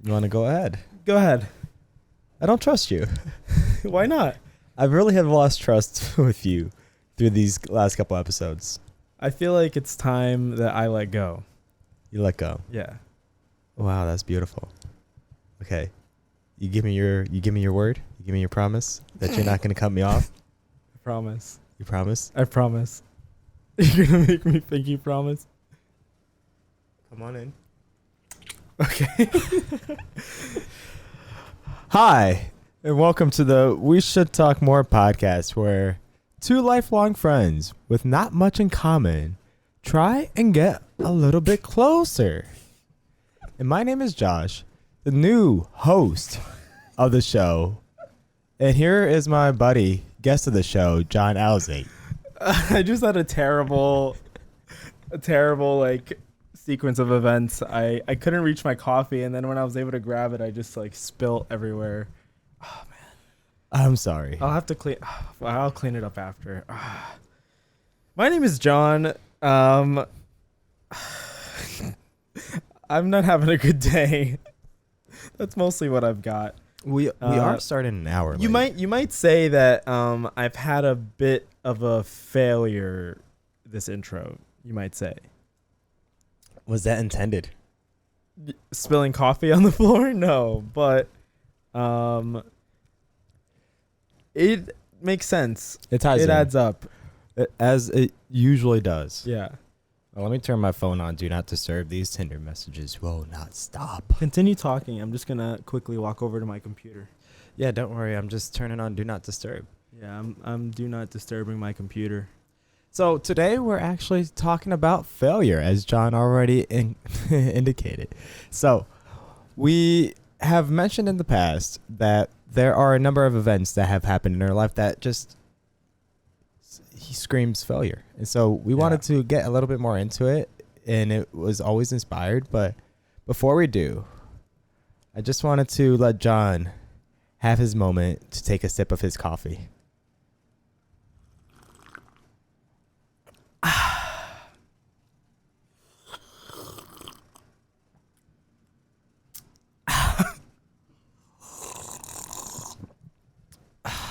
You want to go ahead? Go ahead. I don't trust you. Why not? I really have lost trust with you through these last couple episodes. I feel like it's time that I let go. You let go. Yeah. Wow, that's beautiful. Okay. You give me your word? You give me your promise that you're not going to cut me off? I promise. You promise? I promise. You're going to make me think you promise? Come on in. Okay. Hi, and welcome to the We Should Talk More podcast, where two lifelong friends with not much in common try and get a little bit closer. And my name is Josh, the new host of the show. And here is my buddy, guest of the show, John Alzate. I just had a terrible like sequence of events. I couldn't reach my coffee, and then when I was able to grab it, I just like spilt everywhere. Oh man. I'm sorry. I'll have to clean. I'll clean it up after. My name is John. I'm not having a good day. That's mostly what I've got. We are starting an hour You late. might say that I've had a bit of a failure this intro. You might say. Was that intended? Spilling coffee on the floor? No, but it makes sense. It ties It in. adds up. As it usually does. Yeah. Well, let me turn my phone on. Do not disturb. These Tinder messages will not stop. Continue talking. I'm just gonna quickly walk over to my computer. Yeah, don't worry. I'm just turning on Do Not Disturb. Yeah, I'm do not disturbing my computer. So today we're actually talking about failure, as John already indicated. So we have mentioned in the past that there are a number of events that have happened in our life that just he screams failure. And so we wanted to get a little bit more into it, and it was always inspired. But before we do, I just wanted to let John have his moment to take a sip of his coffee.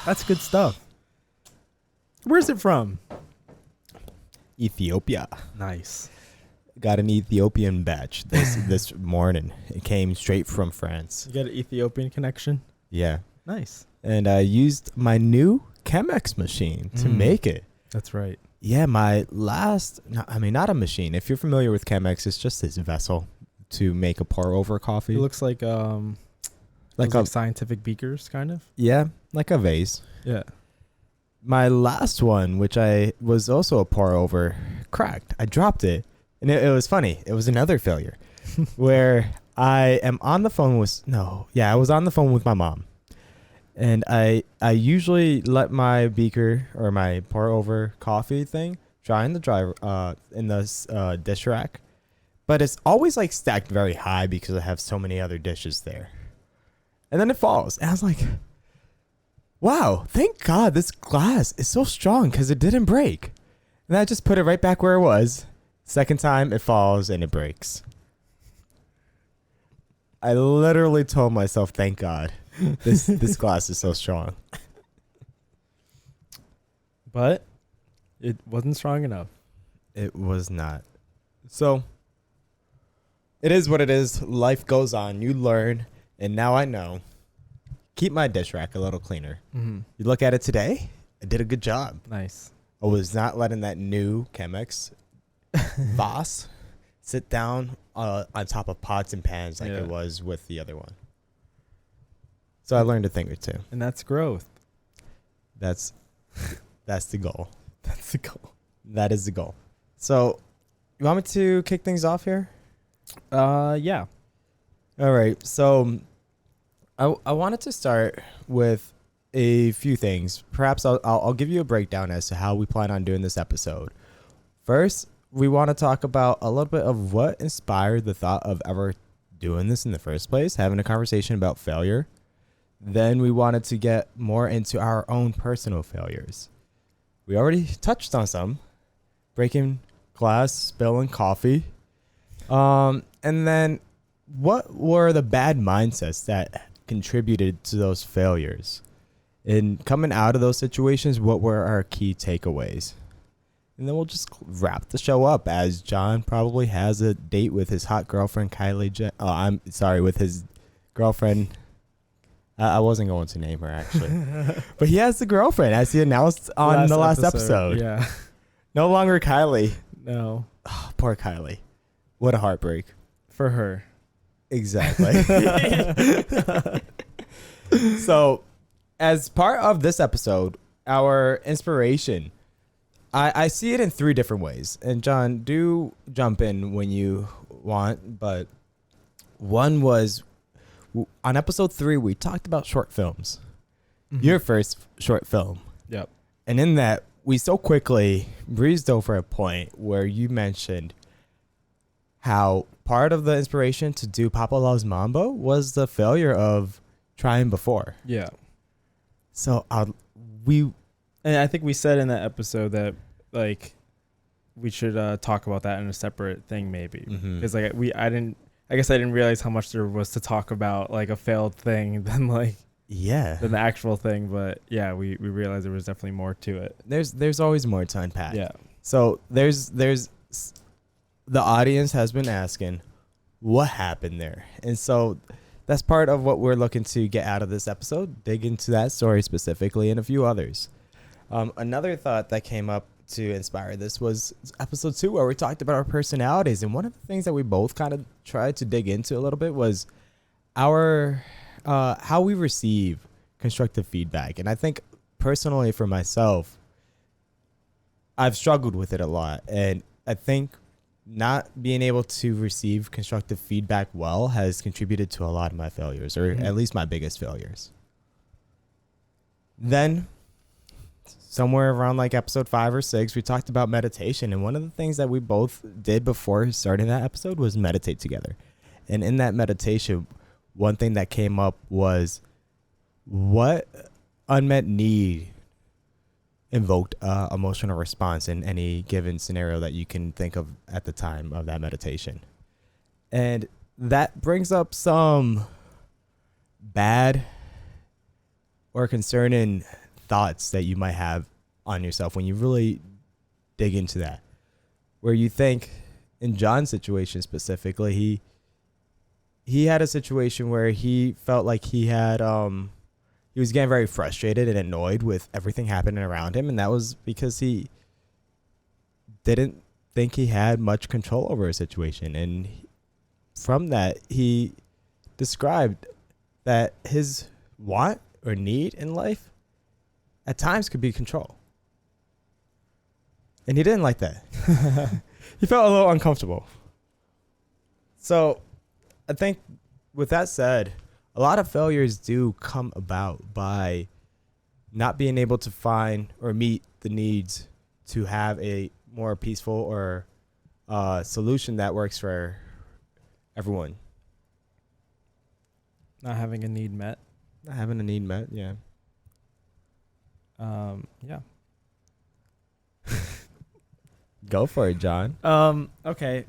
That's good stuff. Where's it from? Ethiopia. Nice. Got an Ethiopian batch this morning. It came straight from France. You got an Ethiopian connection? Yeah. Nice. And I used my new Chemex machine to make it. That's right. Yeah, my last, not a machine. If you're familiar with Chemex, it's just this vessel to make a pour over coffee. It looks like like scientific beakers, kind of. Yeah, like a vase. Yeah. My last one, which I was also a pour over, cracked. I dropped it. And it was funny. It was another failure where I am on the phone I was on the phone with my mom. And I usually let my beaker or my pour over coffee thing dry in the dish rack. But it's always like stacked very high because I have so many other dishes there. And then it falls. And I was like, wow, thank God this glass is so strong because it didn't break. And I just put it right back where it was. Second time, it falls and it breaks. I literally told myself, thank God this glass is so strong. But it wasn't strong enough. It was not. So it is what it is. Life goes on. You learn. And now I know. Keep my dish rack a little cleaner. Mm-hmm. You look at it today, I did a good job. Nice. I was not letting that new Chemex vase sit down on top of pots and pans like it was with the other one. So I learned a thing or two. And that's growth. That's the goal. That's the goal. That is the goal. So you want me to kick things off here? Yeah. All right. So I wanted to start with a few things. Perhaps I'll give you a breakdown as to how we plan on doing this episode. First, we want to talk about a little bit of what inspired the thought of ever doing this in the first place, having a conversation about failure. Then we wanted to get more into our own personal failures. We already touched on some, breaking glass, spilling coffee. And then what were the bad mindsets that contributed to those failures? And coming out of those situations, what were our key takeaways? And then we'll just wrap the show up as John probably has a date with his hot girlfriend, I'm sorry, with his girlfriend. I wasn't going to name her, actually. But he has a girlfriend, as he announced on the last episode. Yeah. No longer Kylie. No. Oh, poor Kylie. What a heartbreak. For her. Exactly. So, as part of this episode, our inspiration, I see it in 3 different ways. And John, do jump in when you want. But one was on episode 3, we talked about short films. Mm-hmm. Your first short film. Yep. And in that, we so quickly breezed over a point where you mentioned how part of the inspiration to do Papa Loves Mambo was the failure of trying before. Yeah. So and I think we said in that episode that like we should talk about that in a separate thing maybe, because like I guess I didn't realize how much there was to talk about like a failed thing than the actual thing. But yeah, we realized there was definitely more to it. There's always more to unpack. Yeah. So there's the audience has been asking what happened there, and so that's part of what we're looking to get out of this episode. Dig into that story specifically and a few others. Another thought that came up to inspire this was episode 2, where we talked about our personalities, and one of the things that we both kind of tried to dig into a little bit was our how we receive constructive feedback. And I think personally for myself, I've struggled with it a lot, and I think not being able to receive constructive feedback well has contributed to a lot of my failures, or at least my biggest failures. Then somewhere around like episode 5 or 6, we talked about meditation. And one of the things that we both did before starting that episode was meditate together. And in that meditation, one thing that came up was what unmet need invoked emotional response in any given scenario that you can think of at the time of that meditation. And that brings up some bad or concerning thoughts that you might have on yourself when you really dig into that, where you think, in John's situation specifically, he had a situation where he felt like he was getting very frustrated and annoyed with everything happening around him, and that was because he didn't think he had much control over a situation. And from that, he described that his want or need in life at times could be control. And he didn't like that. He felt a little uncomfortable. So I think with that said, a lot of failures do come about by not being able to find or meet the needs to have a more peaceful or solution that works for everyone. Not having a need met. Not having a need met, yeah. Yeah. Go for it, John. Okay.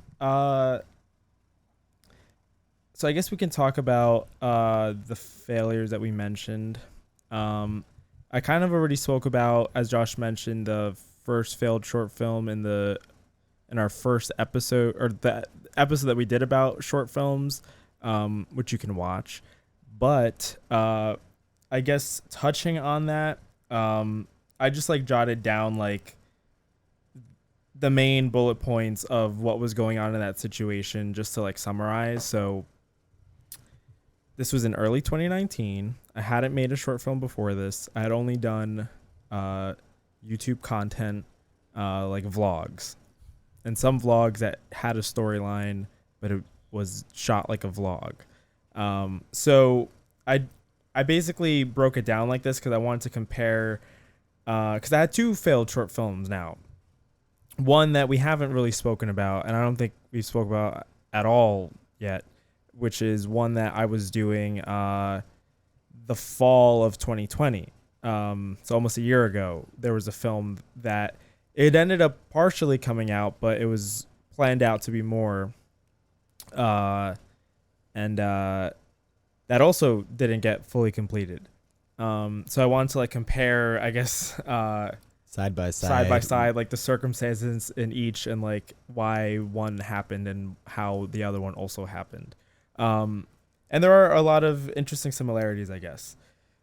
So I guess we can talk about the failures that we mentioned. I kind of already spoke about, as Josh mentioned, the first failed short film in our first episode, or the episode that we did about short films, which you can watch. But I guess touching on that, I just jotted down the main bullet points of what was going on in that situation, just to summarize. So this was in early 2019. I hadn't made a short film before this. I had only done YouTube content, like vlogs, and some vlogs that had a storyline, but it was shot like a vlog. So I basically broke it down like this because I wanted to compare, because I had 2 failed short films now. One that we haven't really spoken about, and I don't think we've spoke about at all yet, which is one that I was doing the fall of 2020. So almost a year ago, there was a film that it ended up partially coming out, but it was planned out to be more and that also didn't get fully completed. So I wanted to like compare, I guess, Side by side, like the circumstances in each and like why one happened and how the other one also happened. And there are a lot of interesting similarities, I guess.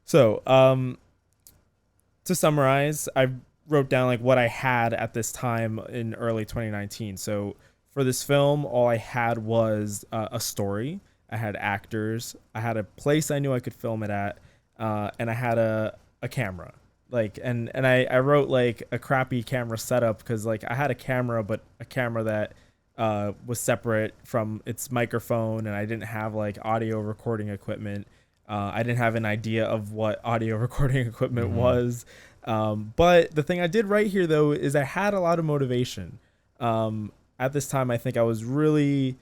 So to summarize, I wrote down like what I had at this time in early 2019. So for this film, all I had was a story. I had actors. I had a place I knew I could film it at, and I had a camera. Like and I wrote like a crappy camera setup because like I had a camera, but a camera that was separate from its microphone, and I didn't have like audio recording equipment. I didn't have an idea of what audio recording equipment was. But the thing I did right here though is I had a lot of motivation. At this time, I think I was really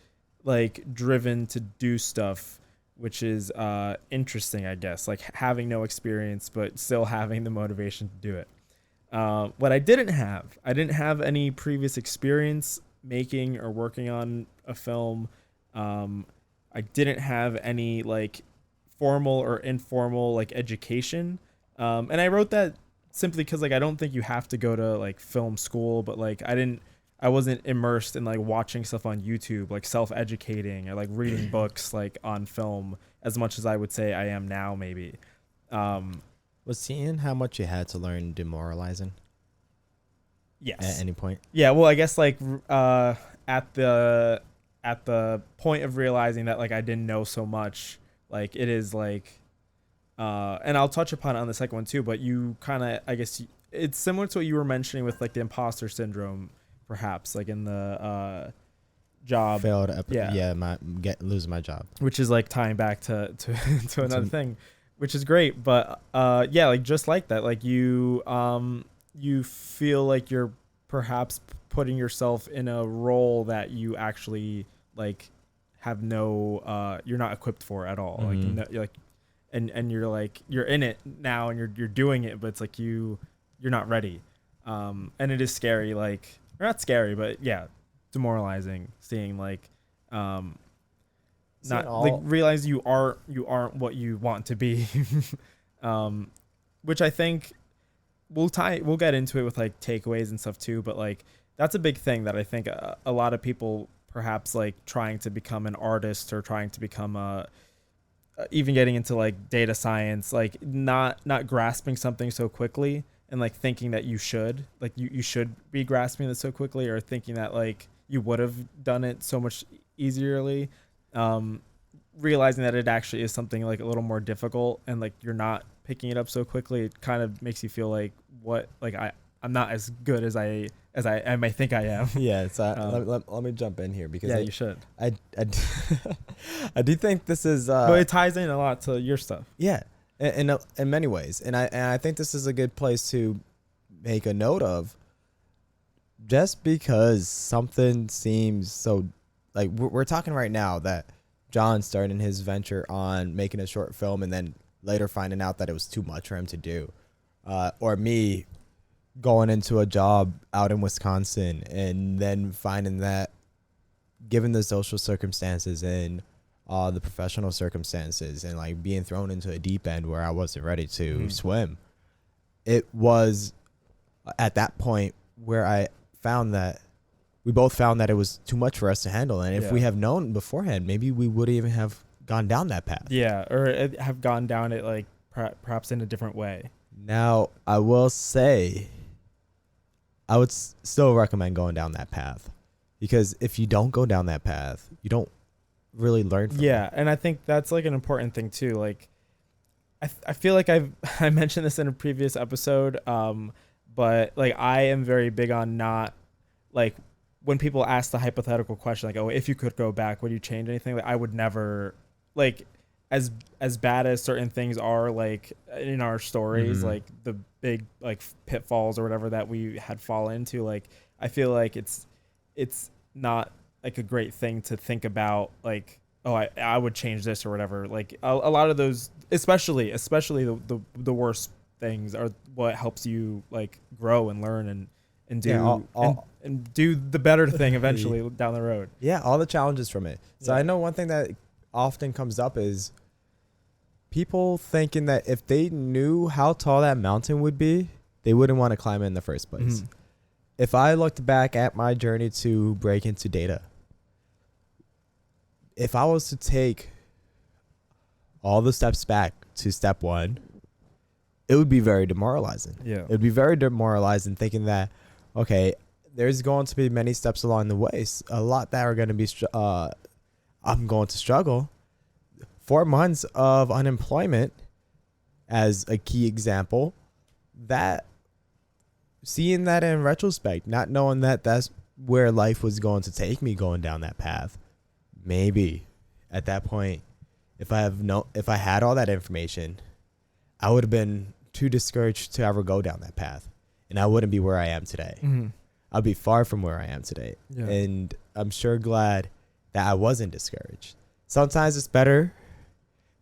like driven to do stuff, which is interesting, I guess, like having no experience, but still having the motivation to do it. What I didn't have any previous experience making or working on a film. I didn't have any like formal or informal like education. And I wrote that simply because like I don't think you have to go to like film school, but like I wasn't immersed in like watching stuff on YouTube, like self-educating or like reading books like on film as much as I would say I am now, maybe. Was seeing how much you had to learn demoralizing? Yes. At any point? Yeah. Well, I guess like at the point of realizing that like I didn't know so much, like it is like, and I'll touch upon it on the second one too. But you kind of, I guess, it's similar to what you were mentioning with like the imposter syndrome. Perhaps like in the job losing my job, which is like tying back to another thing, which is great. But yeah, like just like that, like you feel like you're perhaps putting yourself in a role that you actually like have no you're not equipped for at all. Like you're like and you're like you're in it now and you're doing it, but it's like you're not ready. And it is scary, like. Or not scary, but yeah, demoralizing. Seeing like, like realize you aren't what you want to be, which I think we'll get into it with like takeaways and stuff too. But like that's a big thing that I think a lot of people perhaps like trying to become an artist or trying to become even getting into like data science, like not grasping something so quickly. And like thinking that you should be grasping this so quickly, or thinking that like you would have done it so much easierly, realizing that it actually is something like a little more difficult, and like you're not picking it up so quickly, it kind of makes you feel like I'm not as good as I might think I am. Yeah, so let me jump in here because you should. I I do think this is but it ties in a lot to your stuff. Yeah. In many ways, and I think this is a good place to make a note of. Just because something seems so, like we're talking right now that John starting his venture on making a short film and then later finding out that it was too much for him to do, or me going into a job out in Wisconsin and then finding that, given the social circumstances and the professional circumstances and like being thrown into a deep end where I wasn't ready to swim. It was at that point where I found that we both found that it was too much for us to handle. And if we have known beforehand, maybe we would even have gone down that path. Yeah. Or have gone down it like perhaps in a different way. Now, I will say I would still recommend going down that path, because if you don't go down that path, you don't really learn from it. And I think that's like an important thing too. Like I feel like I mentioned this in a previous episode, but like I am very big on not like when people ask the hypothetical question like, oh, if you could go back, would you change anything? Like I would never, like as bad as certain things are like in our stories, like the big like pitfalls or whatever that we had fallen into, like I feel like it's not like a great thing to think about, like, oh, I would change this or whatever. Like a lot of those, especially the worst things are what helps you like grow and learn and do and do the better thing eventually down the road. Yeah, all the challenges from it. So I know one thing that often comes up is people thinking that if they knew how tall that mountain would be, they wouldn't want to climb it in the first place. If I looked back at my journey to break into data, if I was to take all the steps back to step one, it would be very demoralizing. Yeah. It would be very demoralizing thinking that, okay, there's going to be many steps along the way. A lot that are going to be, I'm going to struggle. 4 months of unemployment as a key example, that seeing that in retrospect, not knowing that that's where life was going to take me going down that path, maybe at that point, if I had all that information, I would have been too discouraged to ever go down that path, and I wouldn't be where I am today. I'd be far from where I am today. Yeah. And I'm sure glad that I wasn't discouraged. Sometimes it's better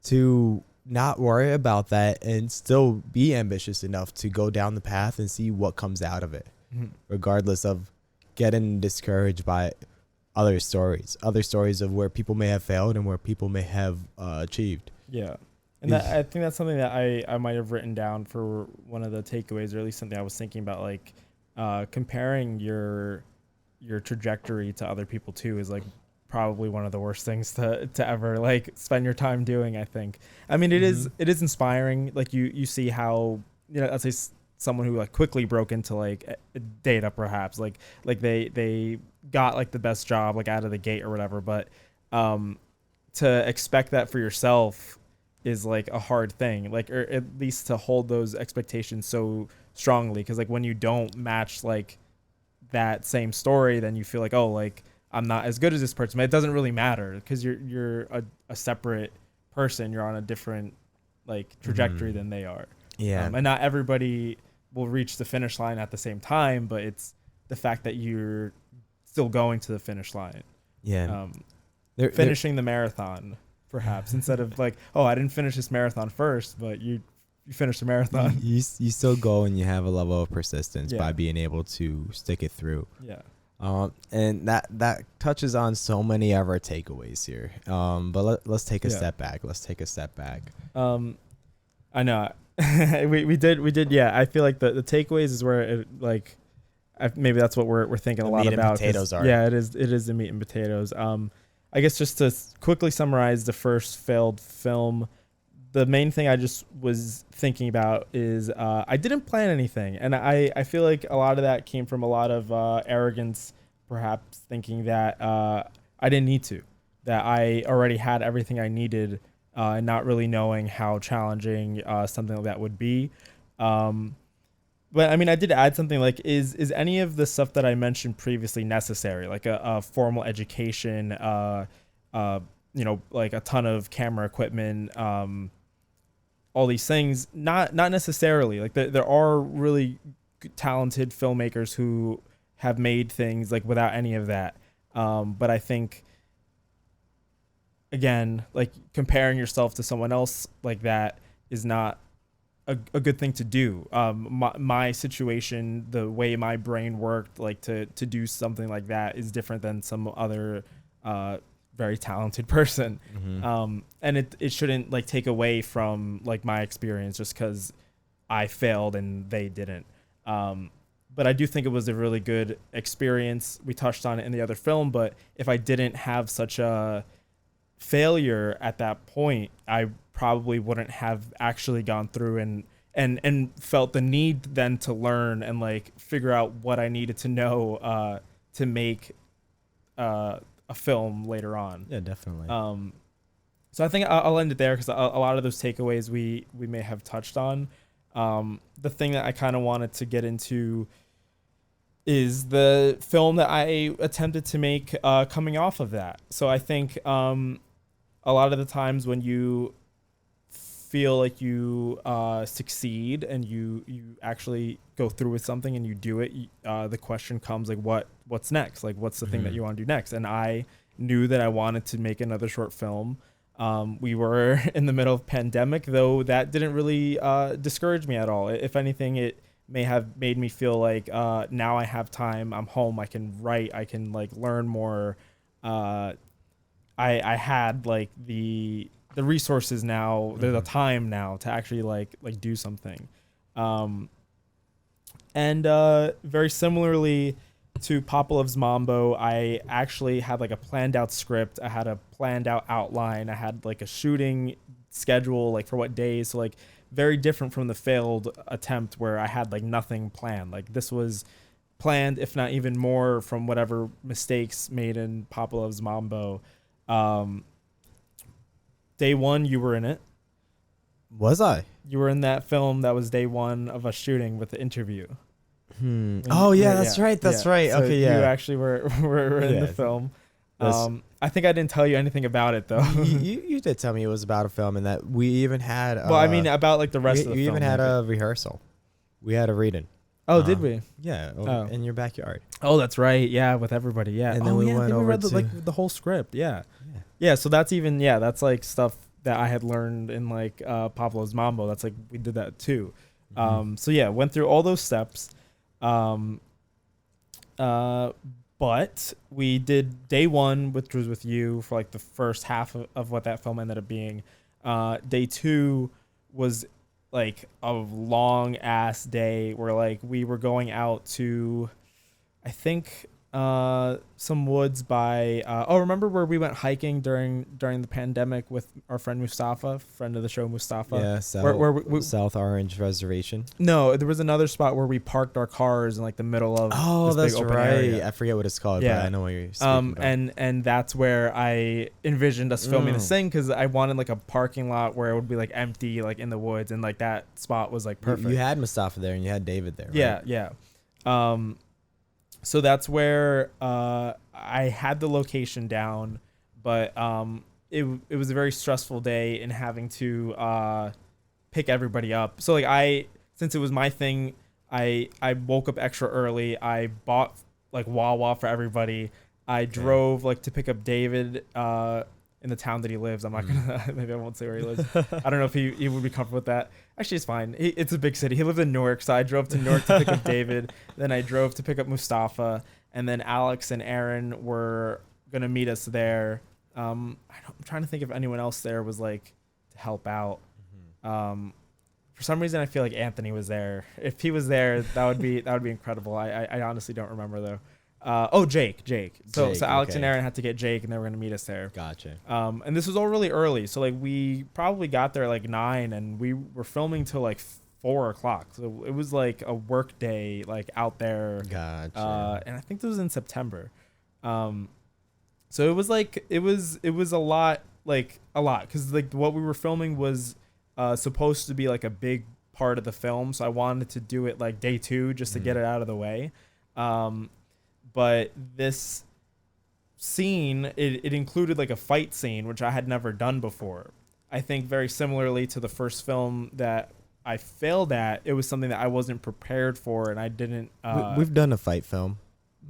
to not worry about that and still be ambitious enough to go down the path and see what comes out of it, regardless of getting discouraged by other stories of where people may have failed and where people may have achieved. Yeah. And I think that's something that I might have written down for one of the takeaways, or at least something I was thinking about, like comparing your trajectory to other people too is like probably one of the worst things to ever like spend your time doing, I think. I mean, it is inspiring. Like you see how, let's say someone who like quickly broke into like data, perhaps like they got like the best job like out of the gate or whatever. But to expect that for yourself is like a hard thing, like, or at least to hold those expectations so strongly. Cause like when you don't match like that same story, then you feel like, oh, like I'm not as good as this person. But it doesn't really matter because you're a separate person. You're on a different like trajectory than they are. Yeah. And not everybody will reach the finish line at the same time, but it's the fact that you're still going to the finish line. Yeah. Finishing the marathon, perhaps, instead of like, oh, I didn't finish this marathon first, but you finished the marathon. You still go, and you have a level of persistence by being able to stick it through. Yeah. And that touches on so many of our takeaways here. But let's take a step back. I know we did. Yeah. I feel like the takeaways is where it, like, maybe that's what we're thinking a lot about. Meat and potatoes are. Yeah, it is the meat and potatoes. I guess just to quickly summarize the first failed film, the main thing I just was thinking about is I didn't plan anything. And I feel like a lot of that came from a lot of arrogance, perhaps thinking that I didn't need to, that I already had everything I needed, and not really knowing how challenging something like that would be. But I mean, I did add something like, is any of the stuff that I mentioned previously necessary? Like a formal education, like a ton of camera equipment, all these things, not necessarily. Like there are really talented filmmakers who have made things like without any of that. But I think, again, like comparing yourself to someone else like that is not a good thing to do. My situation, the way my brain worked, like to do something like that is different than some other very talented person. And it shouldn't like take away from like my experience just because I failed and they didn't. But I do think it was a really good experience. We touched on it in the other film, but if I didn't have such a failure at that point, I probably wouldn't have actually gone through and felt the need then to learn and like figure out what I needed to know to make a film later on. Yeah, definitely. So I think I'll end it there because a lot of those takeaways we may have touched on. The thing that I kind of wanted to get into is the film that I attempted to make coming off of that. So I think a lot of the times when you feel like you succeed and you actually go through with something and you do it, the question comes like, what's next? Like, what's the thing that you want to do next? And I knew that I wanted to make another short film. We were in the middle of pandemic, though that didn't really discourage me at all. If anything, it may have made me feel like now I have time, I'm home, I can write, I can like learn more. I had like the resources now, the time now to actually like do something. And very similarly to Papa Loves Mambo, I actually had like a planned out script. I had a planned out outline. I had like a shooting schedule, like for what days. So like very different from the failed attempt where I had like nothing planned. Like this was planned, if not even more, from whatever mistakes made in Papa Loves Mambo. Day one, you were in it. Was I? You were in that film that was day one of us shooting with the interview. Oh yeah, that's right. That's right. So Okay, yeah. You actually were in the film. I think I didn't tell you anything about it though. you did tell me it was about a film, and that we even had. Well, I mean about like the rest of the film. We even had a rehearsal. We had a reading. Oh, did we? Yeah, in your backyard. Oh, that's right. Yeah, with everybody. Yeah. And then we went over read the whole script. Yeah. Yeah. So that's even that's like stuff that I had learned in like Pablo's Mambo. That's like we did that too. So yeah, went through all those steps. But we did day one, which was with you for like the first half of what that film ended up being. Day two was like a long ass day where like we were going out to, I think, some woods by remember where we went hiking during the pandemic with our friend Mustafa, friend of the show Mustafa? Yeah, South Orange Reservation. No, there was another spot where we parked our cars in like the middle of this big open area. I forget what it's called, but I know what you're speaking about. And that's where I envisioned us filming this thing, because I wanted like a parking lot where it would be like empty, like in the woods, and like that spot was like perfect. You had Mustafa there and you had David there, right? Yeah. So that's where I had the location down, but it was a very stressful day in having to pick everybody up. So like since it was my thing, I woke up extra early. I bought like Wawa for everybody. I drove like to pick up David in the town that he lives. I'm not gonna maybe I won't say where he lives. I don't know if he would be comfortable with that. Actually, it's fine. It's a big city. He lives in Newark, so I drove to Newark to pick up David. Then I drove to pick up Mustafa, and then Alex and Aaron were gonna meet us there. I'm trying to think if anyone else there was like to help out. For some reason, I feel like Anthony was there. If he was there, that would be incredible. I honestly don't remember though. Jake. So Alex and Aaron had to get Jake, and they were gonna meet us there. Gotcha. And this was all really early, so like we probably got there like 9, and we were filming till like 4 o'clock. So it was like a work day, like out there. Gotcha. And I think this was in September. So it was like it was a lot, because like what we were filming was supposed to be like a big part of the film. So I wanted to do it like day 2 just to get it out of the way. But this scene, it included like a fight scene, which I had never done before. I think very similarly to the first film that I failed at, it was something that I wasn't prepared for, and I didn't. We've done a fight film,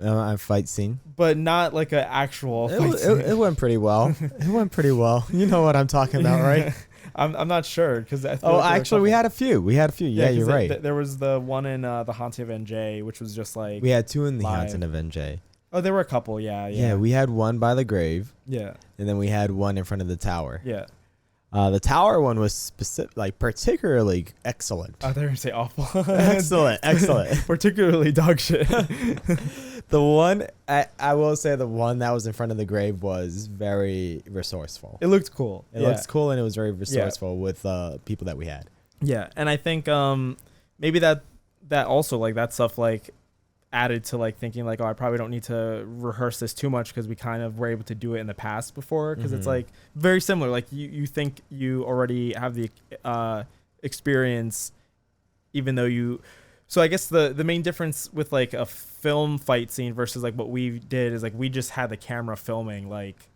a fight scene, but not like an actual fight scene. It went pretty well. It went pretty well. You know what I'm talking about, right? I'm not sure because actually we had a few. Yeah, you're right. There was the one in the Haunting of NJ, which was just like we had 2 in the Haunting of NJ. Oh, there were a couple. Yeah. We had one by the grave. Yeah. And then we had one in front of the tower. Yeah. The tower one was particularly excellent. I thought you were gonna say awful. excellent. Particularly dog shit. The one I will say, the one that was in front of the grave was very resourceful. It looked cool. It looked cool, and it was very resourceful with people that we had. Yeah, and I think maybe that also like that stuff like added to like thinking like, oh, I probably don't need to rehearse this too much because we kind of were able to do it in the past before, because it's like very similar. Like you think you already have the experience, even though you. So I guess the main difference with like a film fight scene versus like what we did is like we just had the camera filming like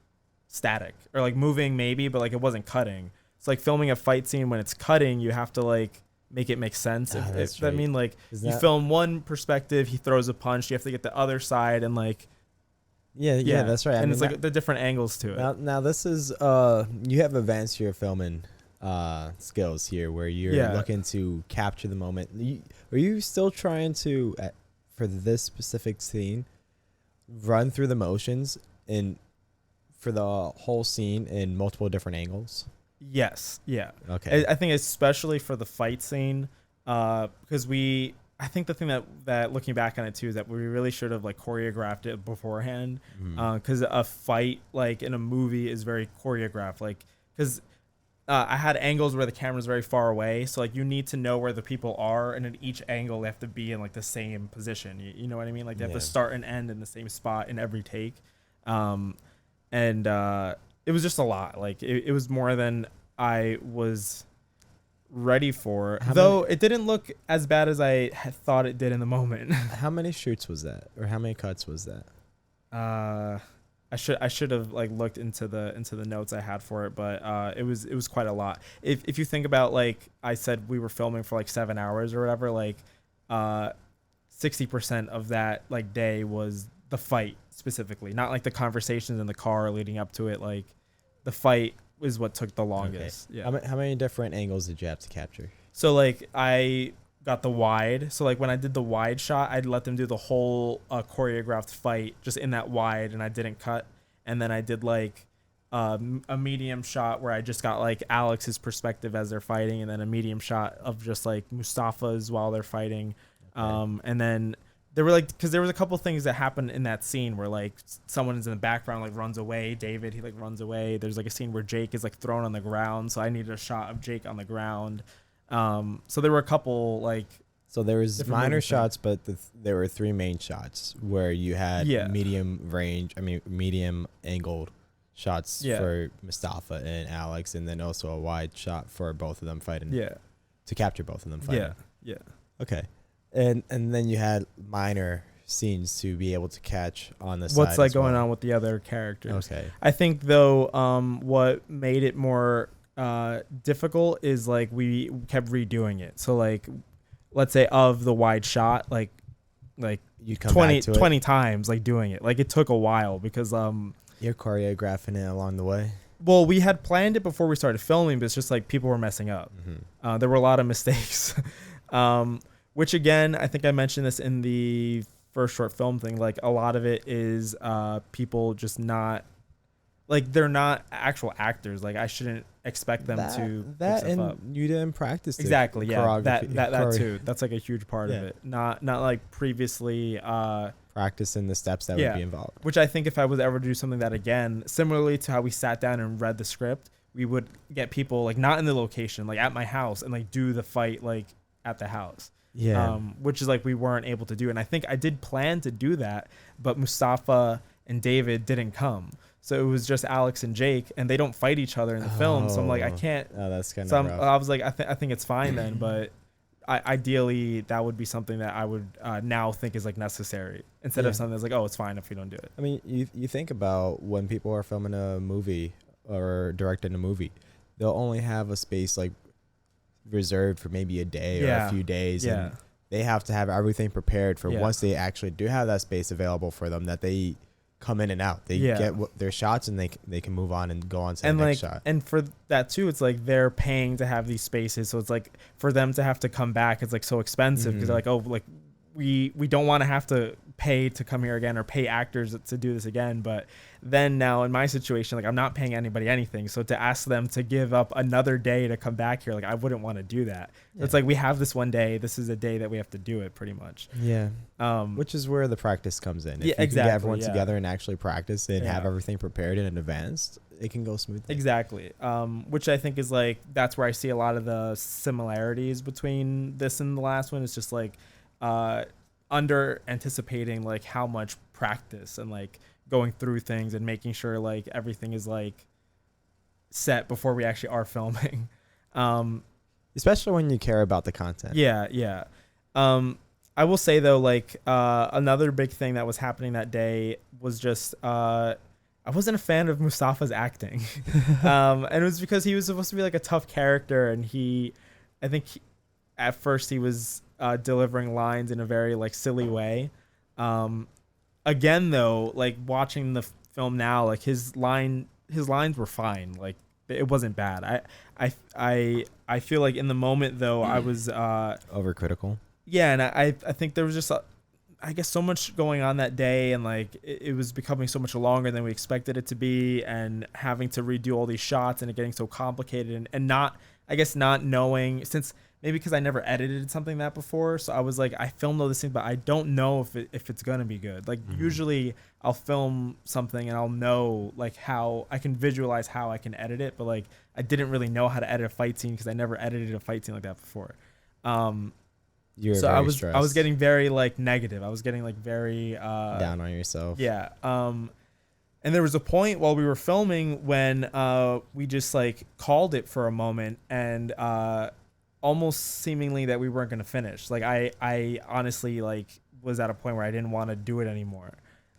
static or like moving maybe, but like it wasn't cutting. It's like filming a fight scene when it's cutting, you have to like make it make sense. I mean, like you film one perspective, he throws a punch, you have to get the other side and like. Yeah, that's right. And it's like the different angles to it. Now this is you have advanced your filming skills here, where you're looking to capture the moment. Are you still trying to, for this specific scene, run through the motions and for the whole scene in multiple different angles? Yes. Yeah. Okay. I think especially for the fight scene, because I think the thing that looking back on it too is that we really should have like choreographed it beforehand, because a fight like in a movie is very choreographed. Like, because I had angles where the camera's very far away, so like you need to know where the people are, and in each angle they have to be in like the same position. You know what I mean? Like they have to start and end in the same spot in every take, and it was just a lot. Like it was more than I was ready for. It didn't look as bad as I had thought it did in the moment. How many shoots was that, or how many cuts was that? I should have like looked into the notes I had for it, but it was quite a lot. If you think about, like I said, we were filming for like 7 hours or whatever, like 60% of that like day was the fight specifically, not like the conversations in the car leading up to it. Like the fight is what took the longest. Okay. Yeah. How many different angles did you have to capture? So like I got the wide. So like when I did the wide shot, I'd let them do the whole choreographed fight just in that wide, and I didn't cut. And then I did like a medium shot where I just got like Alex's perspective as they're fighting, and then a medium shot of just like Mustafa's while they're fighting. Okay. And then there were like, because there was a couple things that happened in that scene where like someone is in the background, like runs away. David, he like runs away. There's like a scene where Jake is like thrown on the ground, so I needed a shot of Jake on the ground. So there were a couple like. So there was minor shots, but there were 3 main shots where you had medium angled shots for Mustafa and Alex, and then also a wide shot for both of them fighting. Yeah. To capture both of them fighting. Yeah. Yeah. Okay. And then you had minor scenes to be able to catch on the side. What's like going on with the other characters. Okay. I think though, what made it more difficult is like we kept redoing it. So like, let's say of the wide shot, like you come 20 times, like doing it. Like it took a while because you're choreographing it along the way. Well, we had planned it before we started filming, but it's just like people were messing up. Mm-hmm. There were a lot of mistakes, which again, I think I mentioned this in the first short film thing. Like a lot of it is people just not, like they're not actual actors. Like I shouldn't expect them to pick stuff up. You didn't practice exactly. Yeah, that too. That's like a huge part of it. Not like previously practicing the steps that would be involved. Which I think if I was ever to do something that again, similarly to how we sat down and read the script, we would get people like not in the location, like at my house, and like do the fight like at the house. Yeah. Which is like we weren't able to do. And I think I did plan to do that, but Mustafa and David didn't come. So it was just Alex and Jake, and they don't fight each other in the film. So I'm like, I can't. Oh, that's kind of rough. I was like, I think it's fine then, but ideally that would be something that I would now think is like necessary instead of something that's like, oh, it's fine if we don't do it. I mean, you think about when people are filming a movie or directing a movie, they'll only have a space like reserved for maybe a day or a few days. Yeah. And they have to have everything prepared for once they actually do have that space available for them, that they come in and out. They get their shots and they can move on and go on to the next shot. And for that too, it's like they're paying to have these spaces, so it's like for them to have to come back, it's like so expensive because they're like, oh, like we don't want to have to pay to come here again or pay actors to do this again. But then now in my situation, like I'm not paying anybody anything, so to ask them to give up another day to come back here, like I wouldn't want to do that. It's like we have this one day, this is a day that we have to do it pretty much. Which is where the practice comes in. If you can get everyone together and actually practice and have everything prepared in advance, it can go smoothly. Exactly. Which I think is like, that's where I see a lot of the similarities between this and the last one. It's just like under anticipating like how much practice and like going through things and making sure like everything is like set before we actually are filming. Especially when you care about the content. Yeah. I will say though, like another big thing that was happening that day was just I wasn't a fan of Mustafa's acting. And it was because he was supposed to be like a tough character, and at first he was delivering lines in a very like silly way. Again though, like watching the film now, like his lines were fine. Like it wasn't bad. I feel like in the moment though, I was overcritical. Yeah, and I think there was just I guess so much going on that day, and like it was becoming so much longer than we expected it to be, and having to redo all these shots and it getting so complicated, and not, I guess, not knowing, since maybe because I never edited something that before, so I was like, I filmed all this thing, but I don't know if it's gonna be good. Like usually I'll film something and I'll know like how I can visualize how I can edit it, but like I didn't really know how to edit a fight scene because I never edited a fight scene like that before. So I was getting very like negative. I was getting like very down on yourself. Yeah. And there was a point while we were filming when we just like called it for a moment, and almost seemingly that we weren't gonna finish. Like I honestly like was at a point where I didn't want to do it anymore.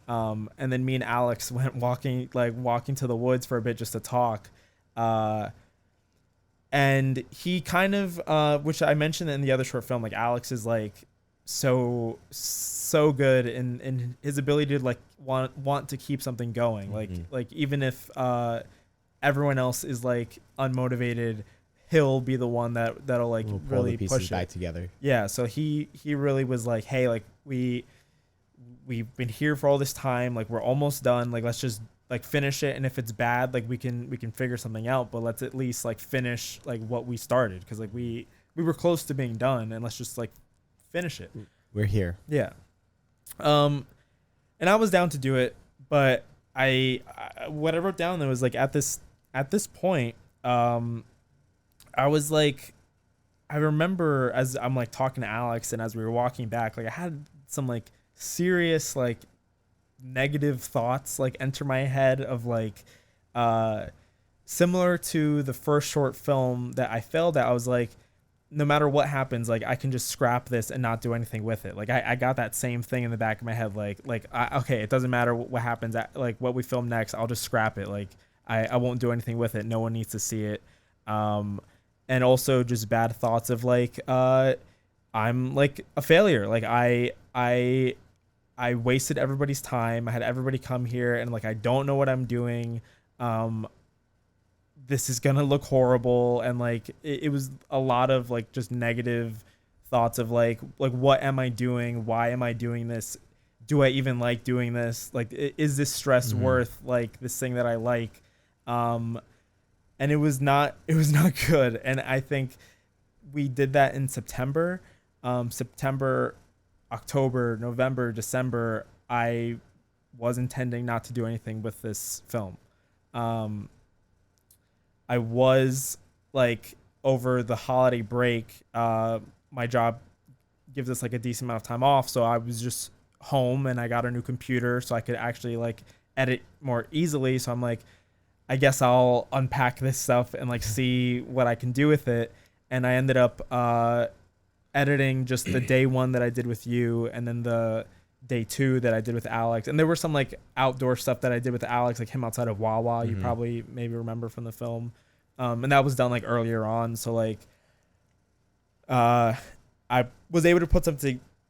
And then me and Alex went walking to the woods for a bit just to talk. And he kind of, which I mentioned in the other short film, like Alex is like so good in his ability to like want to keep something going. Like even if everyone else is like unmotivated, he'll be the one that'll like really push it back together. Yeah. So he really was like, hey, like we've been here for all this time, like we're almost done. Like let's just like finish it, and if it's bad, like we can figure something out, but let's at least like finish like what we started, because like we were close to being done, and let's just like finish it. We're here. Yeah. And I was down to do it, but I what I wrote down there was like at this point, I was like, I remember as I'm like talking to Alex and as we were walking back, like I had some like serious like negative thoughts like enter my head of like similar to the first short film that I failed at. I was like, no matter what happens, like I can just scrap this and not do anything with it. Like I got that same thing in the back of my head, okay, it doesn't matter what happens at, like what we film next, I'll just scrap it. Like I won't do anything with it, no one needs to see it. And also just bad thoughts of like I'm like a failure. Like I wasted everybody's time. I had everybody come here and like I don't know what I'm doing. This is gonna look horrible, and like it was a lot of like just negative thoughts of like what am I doing? Why am I doing this? Do I even like doing this? Like is this stress worth like this thing that I like? And it was not good. And I think we did that in September. September, October, November, December, I was intending not to do anything with this film. I was like over the holiday break, my job gives us like a decent amount of time off. So I was just home and I got a new computer so I could actually like edit more easily. So I'm like, I guess I'll unpack this stuff and like see what I can do with it. And I ended up editing just the day one that I did with you, and then the day two that I did with Alex. And there were some like outdoor stuff that I did with Alex, like him outside of Wawa. You probably maybe remember from the film. And that was done like earlier on. So like I was able to put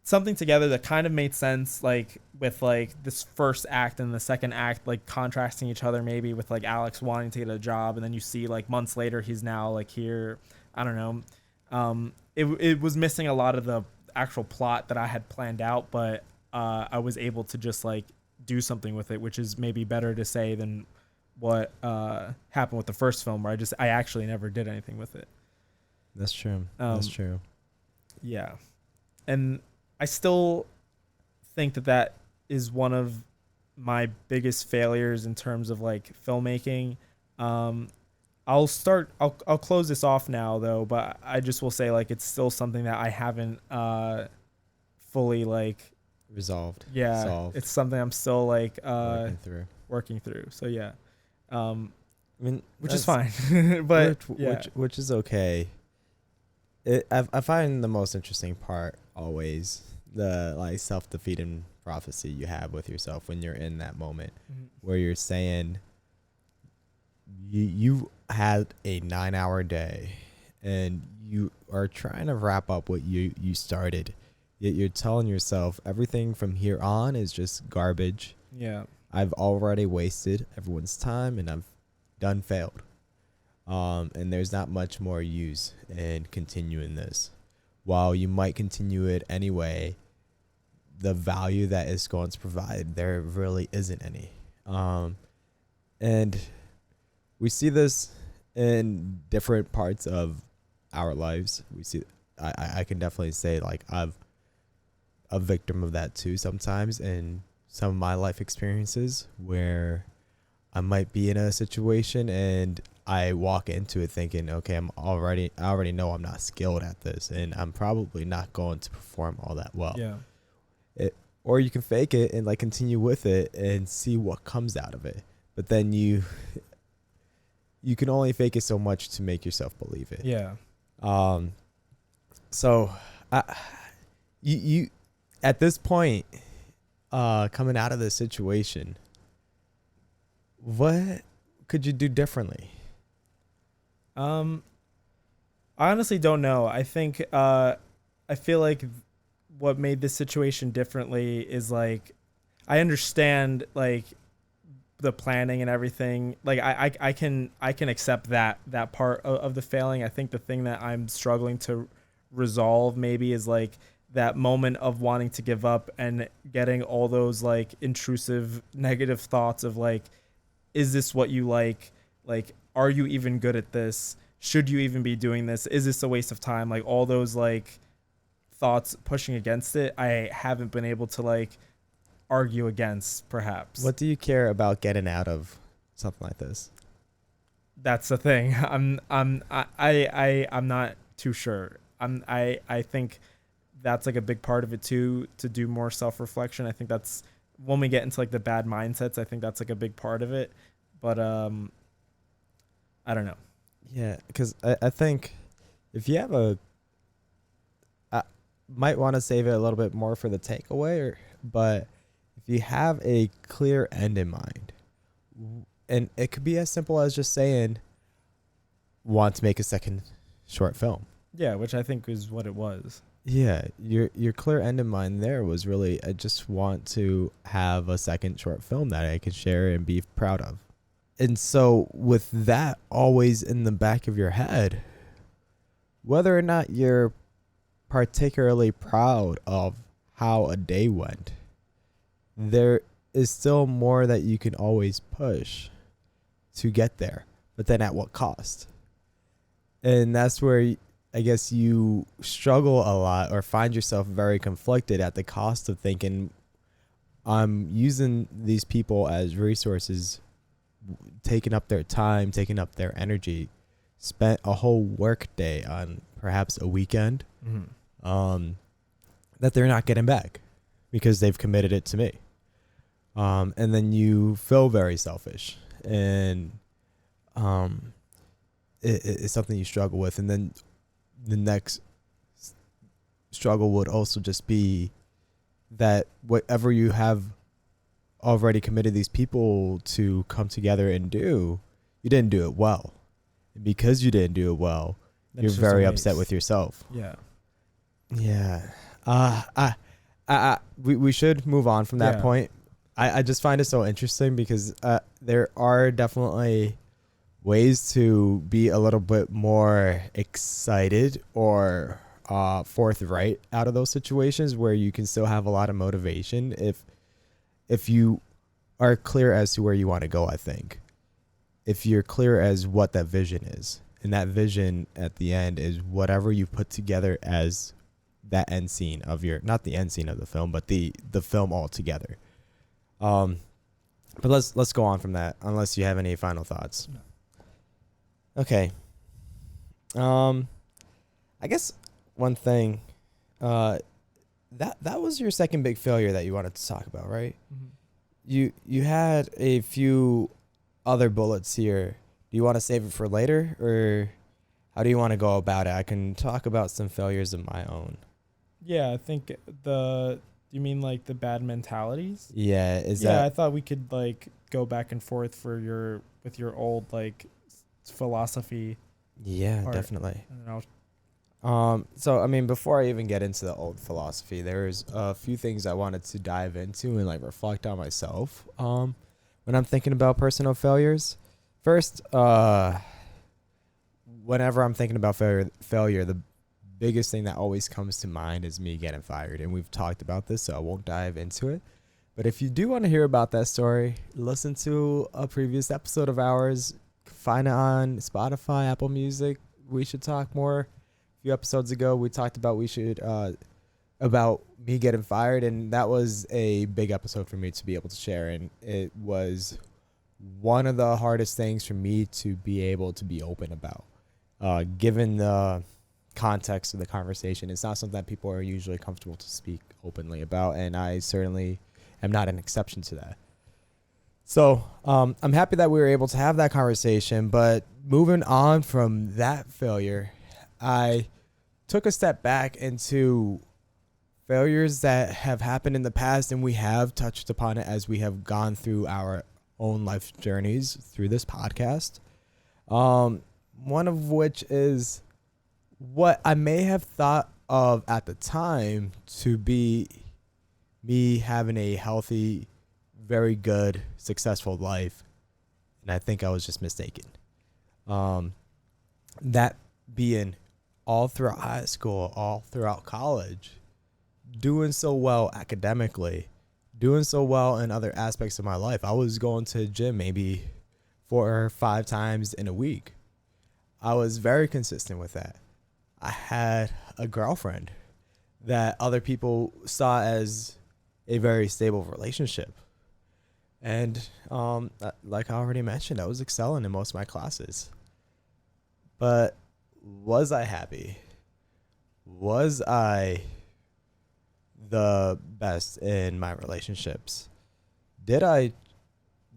something together that kind of made sense, like with like this first act and the second act like contrasting each other, maybe with like Alex wanting to get a job, and then you see like months later he's now like here. I don't know. It was missing a lot of the actual plot that I had planned out, but I was able to just like do something with it, which is maybe better to say than what happened with the first film, where I actually never did anything with it. That's true. That's true. Yeah. And I still think that is one of my biggest failures in terms of like filmmaking. I'll close this off now though, but I just will say like it's still something that I haven't fully like resolved. Yeah, solved. It's something I'm still like working through. So yeah, I mean, which is fine, but which is okay. I find the most interesting part always the like self-defeating prophecy you have with yourself when you're in that moment where you're saying you had a 9-hour day and you are trying to wrap up what you started, yet you're telling yourself everything from here on is just garbage. Yeah, I've already wasted everyone's time and I've done failed. And there's not much more use in continuing this. While you might continue it anyway, the value that it's going to provide, there really isn't any. And we see this in different parts of our lives. We see, I can definitely say like I'm a victim of that too sometimes in some of my life experiences where I might be in a situation and I walk into it thinking, okay, I already know I'm not skilled at this and I'm probably not going to perform all that well. Yeah. Or you can fake it and like continue with it and see what comes out of it. But then you can only fake it so much to make yourself believe it. Yeah. So you at this point, coming out of this situation, what could you do differently? I honestly don't know. I think I feel like what made this situation differently is like I understand like the planning and everything. Like I can accept that part of the failing. I think the thing that I'm struggling to resolve maybe is like that moment of wanting to give up and getting all those like intrusive negative thoughts of like, is this what you like? Like, are you even good at this? Should you even be doing this? Is this a waste of time? Like all those like thoughts pushing against it, I haven't been able to like argue against perhaps. What do you care about getting out of something like this? That's the thing. I'm not too sure. I think that's like a big part of it too, to do more self-reflection. I think that's when we get into like the bad mindsets, I think that's like a big part of it. But I don't know. Yeah, because I think if you have I might want to save it a little bit more for the takeaway, but if you have a clear end in mind, and it could be as simple as just saying, want to make a second short film. Yeah, which I think is what it was. Yeah, your clear end in mind there was really, I just want to have a second short film that I can share and be proud of. And so with that always in the back of your head, whether or not you're particularly proud of how a day went, there is still more that you can always push to get there, but then at what cost? And that's where I guess you struggle a lot or find yourself very conflicted at the cost of thinking, I'm using these people as resources, taking up their time, taking up their energy, spent a whole work day on perhaps a weekend, that they're not getting back because they've committed it to me. And then you feel very selfish, and it's something you struggle with. And then the next struggle would also just be that whatever you have already committed these people to come together and do, you didn't do it well. And because you didn't do it well, Then you're it's just a very waste. upset with yourself. Yeah. Yeah. We should move on from that Yeah. point. I just find it so interesting because there are definitely ways to be a little bit more excited or forthright out of those situations where you can still have a lot of motivation if you are clear as to where you want to go. I think if you're clear as what that vision is, and that vision at the end is whatever you put together as that end scene of your, not the end scene of the film, but the film altogether. But let's go on from that unless you have any final thoughts. No. Okay. I guess one thing, that was your second big failure that you wanted to talk about, right? Mm-hmm. You had a few other bullets here. Do you want to save it for later, or how do you want to go about it? I can talk about some failures of my own. Yeah, I think you mean like the bad mentalities? Yeah, I thought we could like go back and forth with your old like philosophy. Yeah, part. definitely. And then So I mean, before I even get into the old philosophy, there's a few things I wanted to dive into and like reflect on myself. When I'm thinking about personal failures, first, whenever I'm thinking about failure, the biggest thing that always comes to mind is me getting fired. And we've talked about this, so I won't dive into it. But if you do want to hear about that story, listen to a previous episode of ours. Find it on Spotify, Apple Music. We Should Talk More. A few episodes ago, we talked about about me getting fired, and that was a big episode for me to be able to share. And it was one of the hardest things for me to be able to be open about. Given the context of the conversation, it's not something that people are usually comfortable to speak openly about, and I certainly am not an exception to that. So I'm happy that we were able to have that conversation, but moving on from that failure, I took a step back into failures that have happened in the past, and we have touched upon it as we have gone through our own life journeys through this podcast. One of which is what I may have thought of at the time to be me having a healthy, very good, successful life. And I think I was just mistaken. That being all throughout high school, all throughout college, doing so well academically, doing so well in other aspects of my life. I was going to the gym maybe 4 or 5 times in a week. I was very consistent with that. I had a girlfriend that other people saw as a very stable relationship. And like I already mentioned, I was excelling in most of my classes. But was I happy? Was I the best in my relationships? Did I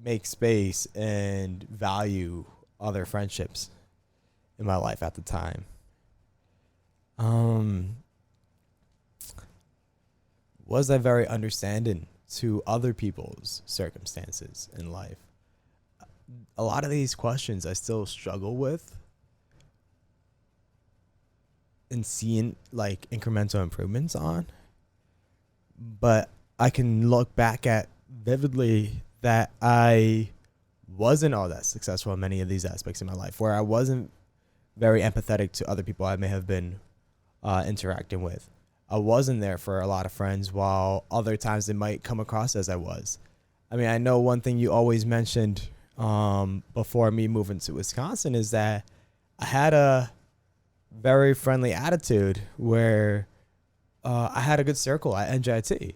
make space and value other friendships in my life at the time? Was I very understanding to other people's circumstances in life? A lot of these questions I still struggle with and seeing like incremental improvements on. But I can look back at vividly that I wasn't all that successful in many of these aspects of my life, where I wasn't very empathetic to other people I may have been interacting with. I wasn't there for a lot of friends, while other times it might come across as I was. I mean, I know one thing you always mentioned before me moving to Wisconsin is that I had a very friendly attitude where I had a good circle at NJIT.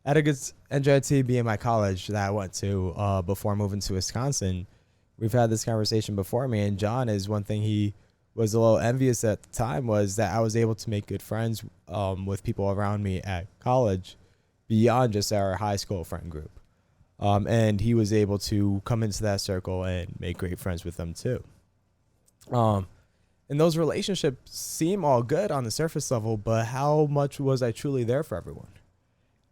I had a good NJIT being my college that I went to before moving to Wisconsin. We've had this conversation before me, and John is one thing he was a little envious at the time was that I was able to make good friends with people around me at college beyond just our high school friend group. And he was able to come into that circle and make great friends with them too. And those relationships seem all good on the surface level, but how much was I truly there for everyone?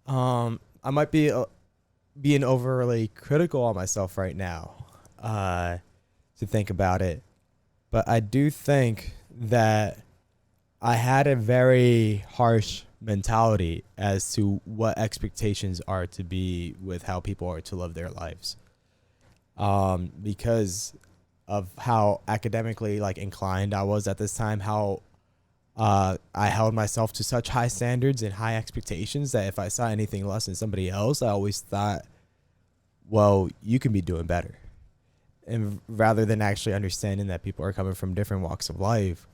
I might be being overly critical on myself right now to think about it. But I do think that I had a very harsh mentality as to what expectations are to be with how people are to live their lives. Because of how academically inclined I was at this time, how I held myself to such high standards and high expectations that if I saw anything less than somebody else, I always thought, well, you can be doing better. And rather than actually understanding that people are coming from different walks of life,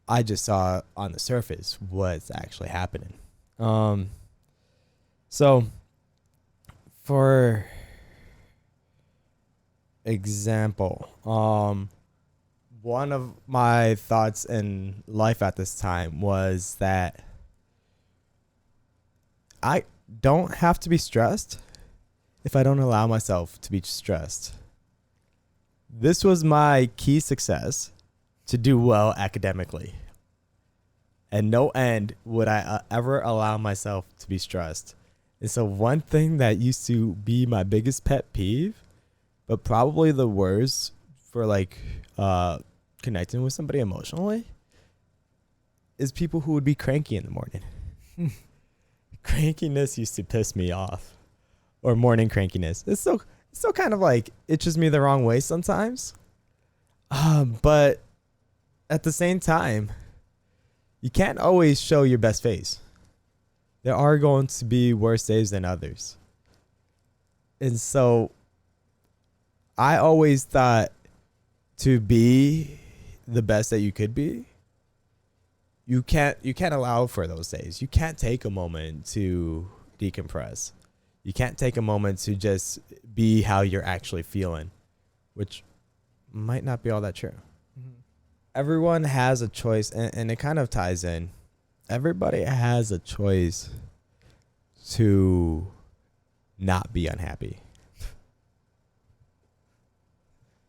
I just saw on the surface what's actually happening. So, for example, one of my thoughts in life at this time was that I don't have to be stressed if I don't allow myself to be stressed. This was my key success to do well academically. And no end would I ever allow myself to be stressed. And so one thing that used to be my biggest pet peeve, but probably the worst for connecting with somebody emotionally, is people who would be cranky in the morning. Crankiness used to piss me off. Or morning crankiness. It's still kind of itches me the wrong way sometimes. But at the same time, you can't always show your best face. There are going to be worse days than others. And so I always thought to be the best that you could be, you can't allow for those days. You can't take a moment to decompress. You can't take a moment to just be how you're actually feeling, which might not be all that true. Mm-hmm. Everyone has a choice, and it kind of ties in. Everybody has a choice to not be unhappy.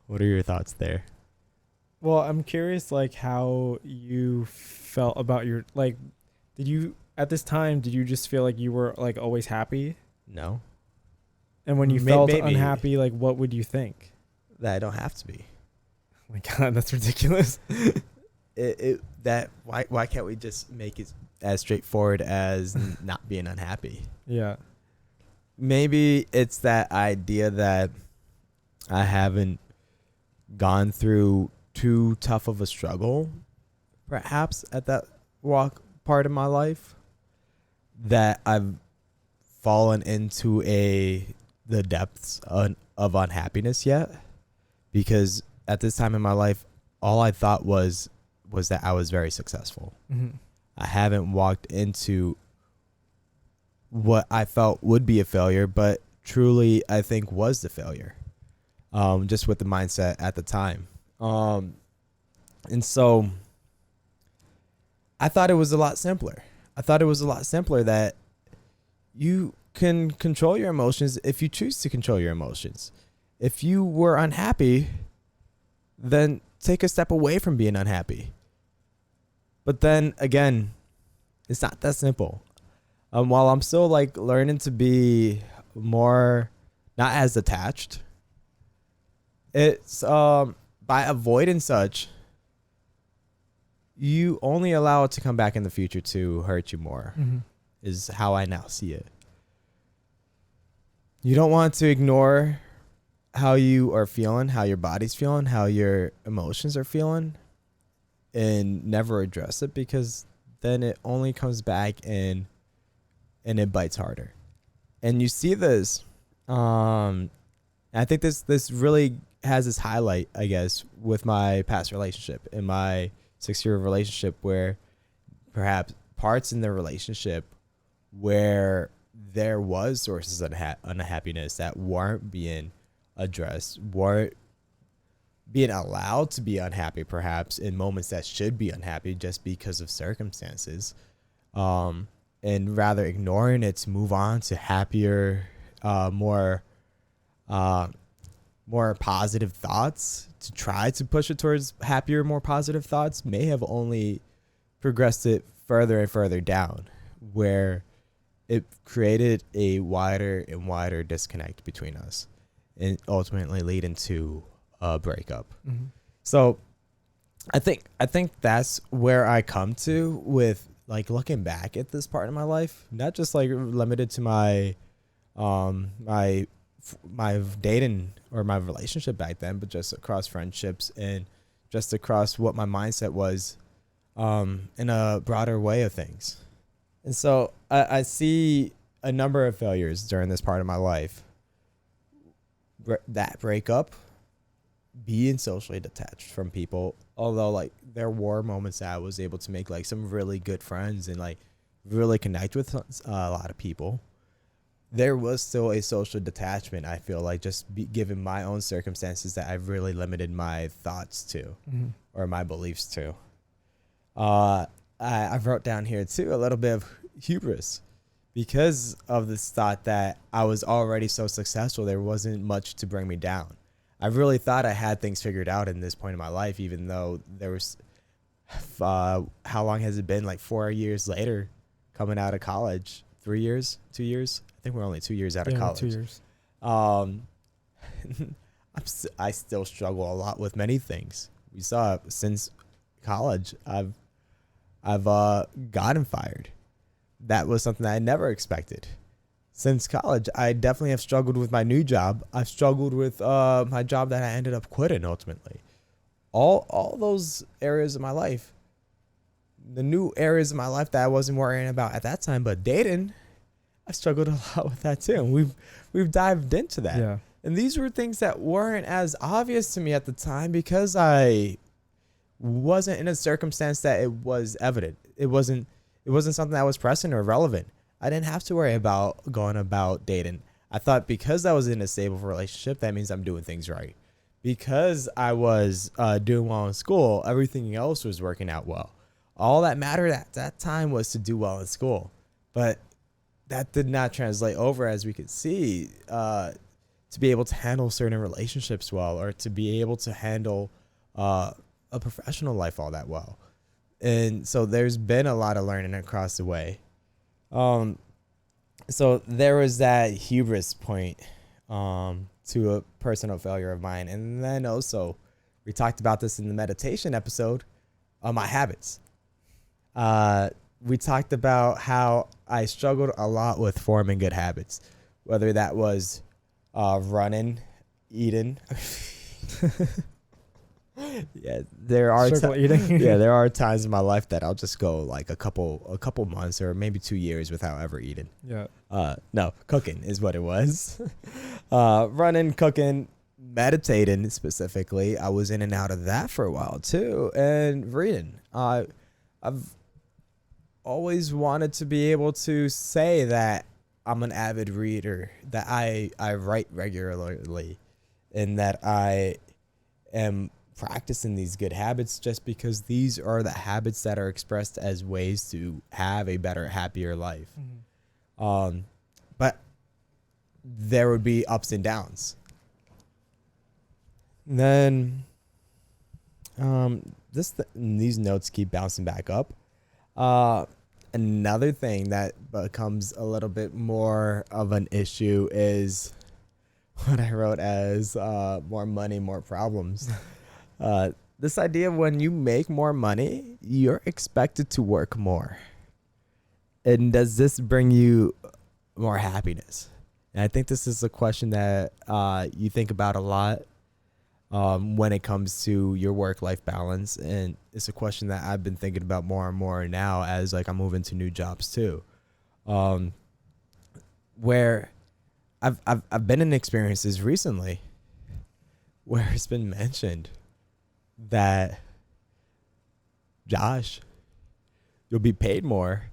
What are your thoughts there? Well, I'm curious, like, how you felt about your, like, did you, at this time, did you just feel like you were, like, always happy? No. And when you felt Maybe unhappy, like, what would you think? that I don't have to be. Oh my God, that's ridiculous. Why can't we just make it as straightforward as not being unhappy? Yeah. Maybe it's that idea that I haven't gone through too tough of a struggle, perhaps at that part of my life, that I've fallen into the depths of unhappiness yet. Because at this time in my life, all I thought was that I was very successful. Mm-hmm. I haven't walked into what I felt would be a failure, but truly I think was the failure. Just with the mindset at the time. And so I thought it was a lot simpler. That you can control your emotions if you choose to control your emotions. If you were unhappy, then take a step away from being unhappy. But then again, it's not that simple. While I'm still like learning to be more not as attached, it's by avoiding such, you only allow it to come back in the future to hurt you more. Mm-hmm. Is how I now see it. You don't want to ignore how you are feeling, how your body's feeling, how your emotions are feeling, and never address it, because then it only comes back and it bites harder. And you see this, I think this really has this highlight, I guess, with my past relationship, in my 6-year relationship, where perhaps parts in the relationship where there was sources of unhappiness that weren't being addressed, weren't being allowed to be unhappy, perhaps in moments that should be unhappy just because of circumstances, and rather ignoring it to move on to happier, more positive thoughts, to try to push it towards happier, more positive thoughts, may have only progressed it further and further down, where it created a wider and wider disconnect between us, and ultimately leading to a breakup. Mm-hmm. So I think that's where I come to with like looking back at this part of my life, not just like limited to my my dating or my relationship back then, but just across friendships and just across what my mindset was, in a broader way of things. And so I see a number of failures during this part of my life. That breakup, being socially detached from people, although like there were moments that I was able to make like some really good friends and like really connect with a lot of people, there was still a social detachment, I feel like, just given my own circumstances that I've really limited my thoughts to, Mm-hmm. or my beliefs to. I wrote down here too a little bit of hubris, because of this thought that I was already so successful, there wasn't much to bring me down. I really thought I had things figured out in this point in my life, even though there was, how long has it been? Like 4 years later, coming out of college, 3 years, 2 years. I think we're only 2 years out of college. 2 years. I still struggle a lot with many things. We saw since college, I've gotten fired. That was something that I never expected. Since college, I definitely have struggled with my new job. I've struggled with my job that I ended up quitting ultimately. All those areas of my life, the new areas of my life that I wasn't worrying about at that time. But dating, I struggled a lot with that too. And we've dived into that. Yeah. And these were things that weren't as obvious to me at the time because I wasn't in a circumstance that it was evident. It wasn't something that was pressing or relevant. I didn't have to worry about going about dating. I thought because I was in a stable relationship, that means I'm doing things right. Because I was doing well in school, everything else was working out well. All that mattered at that time was to do well in school. But that did not translate over, as we could see, to be able to handle certain relationships well, or to be able to handle a professional life all that well. And so there's been a lot of learning across the way. So there was that hubris point to a personal failure of mine. And then also, we talked about this in the meditation episode, my habits. We talked about how I struggled a lot with forming good habits, whether that was running, eating. Yeah, there are there are times in my life that I'll just go like a couple months or maybe 2 years without ever eating. Yeah. No, cooking is what it was. Running, cooking, meditating specifically. I was in and out of that for a while too, and reading. I've always wanted to be able to say that I'm an avid reader, that I write regularly, and that I am practicing these good habits, just because these are the habits that are expressed as ways to have a better, happier life. Mm-hmm. But there would be ups and downs. And then these notes keep bouncing back up. Another thing that becomes a little bit more of an issue is what I wrote as more money, more problems. This idea of when you make more money, you're expected to work more. And does this bring you more happiness? And I think this is a question that you think about a lot when it comes to your work-life balance. And it's a question that I've been thinking about more and more now as like I'm moving to new jobs too. Where I've been in experiences recently where it's been mentioned that, Josh, you'll be paid more.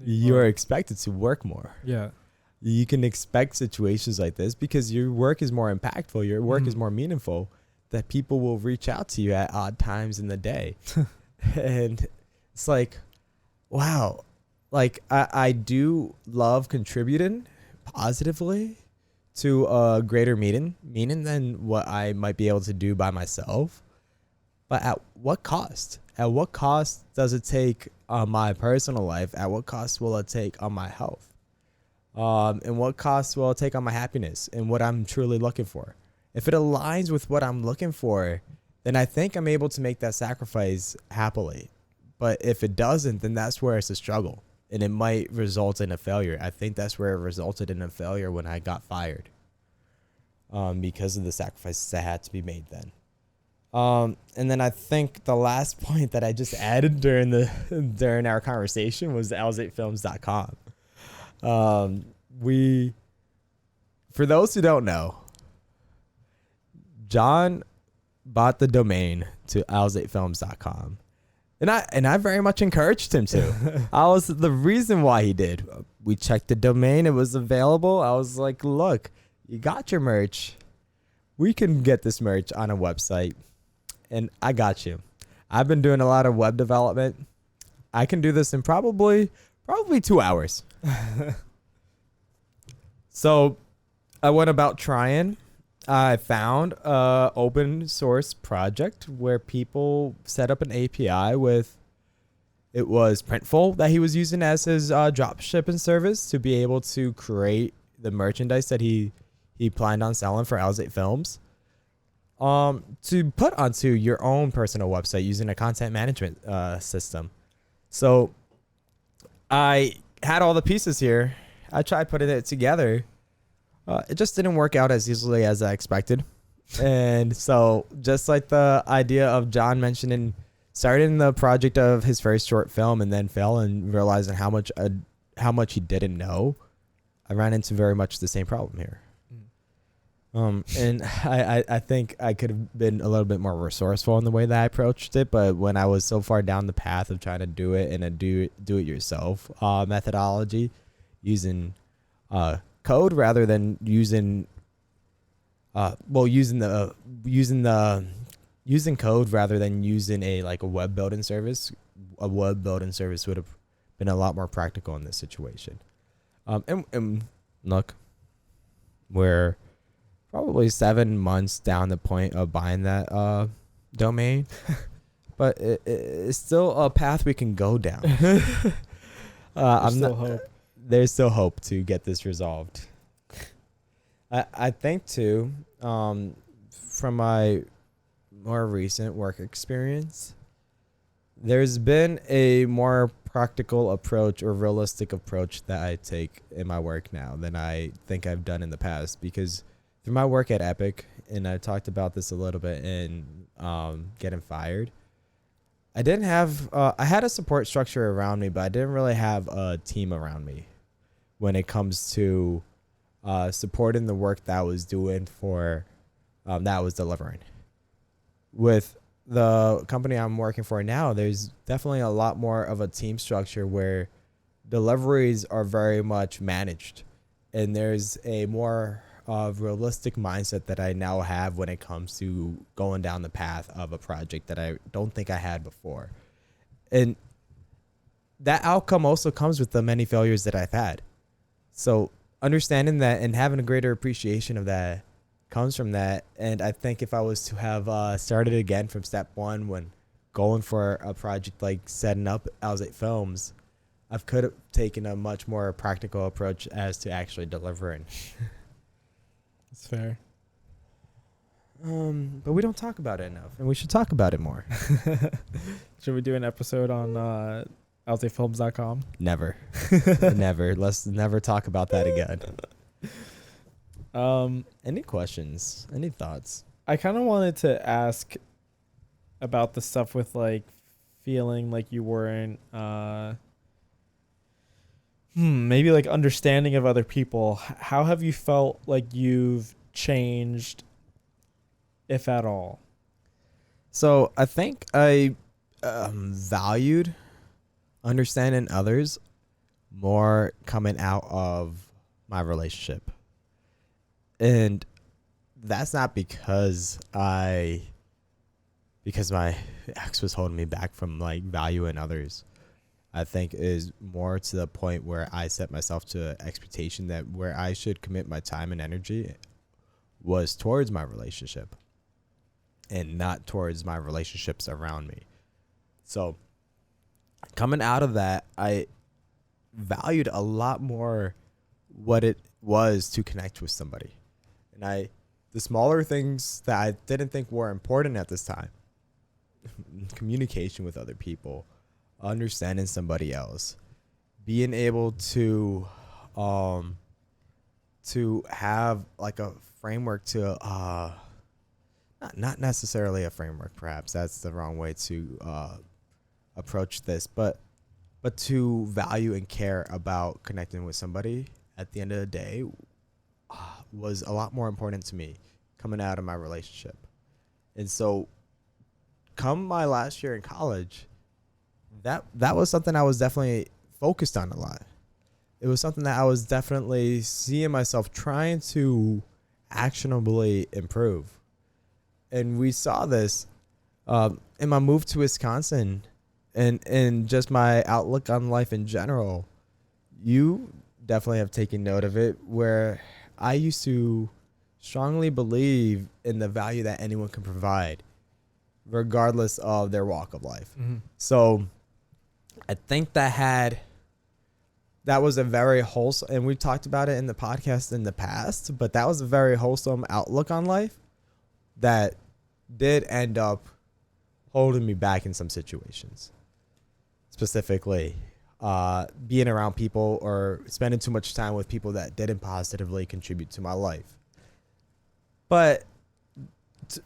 You're expected to work more. Yeah. You can expect situations like this because your work is more impactful. Your work is more meaningful, that people will reach out to you at odd times in the day. And it's like, wow, like I do love contributing positively to a greater meaning than what I might be able to do by myself. But at what cost? At what cost does it take on my personal life? At what cost will it take on my health? And what cost will it take on my happiness and what I'm truly looking for? If it aligns with what I'm looking for, then I think I'm able to make that sacrifice happily. But if it doesn't, then that's where it's a struggle, and it might result in a failure. I think that's where it resulted in a failure when I got fired, because of the sacrifices that had to be made then. And then I think the last point that I just added during our conversation was AlzateFilms.com. For those who don't know, John bought the domain to AlzateFilms.com. And I very much encouraged him to. I was the reason why he did. We checked the domain, it was available. I was like, look, you got your merch. We can get this merch on a website. And I got you. I've been doing a lot of web development. I can do this in probably 2 hours. So I went about trying. I found an open source project where people set up an API with, it was Printful that he was using as his drop shipping service to be able to create the merchandise that he planned on selling for Alzate Films. To put onto your own personal website using a content management system. So I had all the pieces here. I tried putting it together. It just didn't work out as easily as I expected. And so just like the idea of John mentioning starting the project of his first short film and then fell and realizing how much he didn't know, I ran into very much the same problem here. And I think I could have been a little bit more resourceful in the way that I approached it, but when I was so far down the path of trying to do it in a do it yourself methodology, using code rather than using using code rather than using a web building service. A web building service would have been a lot more practical in this situation. And look, we're probably 7 months down the point of buying that domain, but it's still a path we can go down. There's still hope to get this resolved. I think too, from my more recent work experience, there's been a more practical approach or realistic approach that I take in my work now than I think I've done in the past, because through my work at Epic, and I talked about this a little bit in Getting Fired, I didn't have I had a support structure around me, but I didn't really have a team around me when it comes to supporting the work that I was doing for that I was delivering. With the company I'm working for now, there's definitely a lot more of a team structure where deliveries are very much managed, and there's a more realistic mindset that I now have when it comes to going down the path of a project that I don't think I had before. And that outcome also comes with the many failures that I've had. So understanding that and having a greater appreciation of that comes from that. And I think if I was to have started again from step one when going for a project like setting up AlzateFilms, I could have taken a much more practical approach as to actually delivering. That's fair. But we don't talk about it enough, and we should talk about it more. Should we do an episode on AlzateFilms.com? Never. Never. Let's never talk about that again. Any questions? Any thoughts? I kind of wanted to ask about the stuff with like feeling like you weren't maybe like understanding of other people. How have you felt like you've changed, if at all? So I think I valued understanding others more coming out of my relationship. And that's not because my ex was holding me back from like valuing others. I think is more to the point where I set myself to an expectation that where I should commit my time and energy was towards my relationship and not towards my relationships around me. So coming out of that, I valued a lot more what it was to connect with somebody. And the smaller things that I didn't think were important at this time, communication with other people, understanding somebody else, being able to have like a framework to not necessarily a framework, perhaps that's the wrong way to approach this, but to value and care about connecting with somebody at the end of the day was a lot more important to me coming out of my relationship. And so come my last year in college, that was something I was definitely focused on a lot. It was something that I was definitely seeing myself trying to actionably improve. And we saw this in my move to Wisconsin and just my outlook on life in general. You definitely have taken note of it, where I used to strongly believe in the value that anyone can provide, regardless of their walk of life. Mm-hmm. So I think that was a very wholesome, and we've talked about it in the podcast in the past, but that was a very wholesome outlook on life that did end up holding me back in some situations. Specifically, being around people or spending too much time with people that didn't positively contribute to my life. But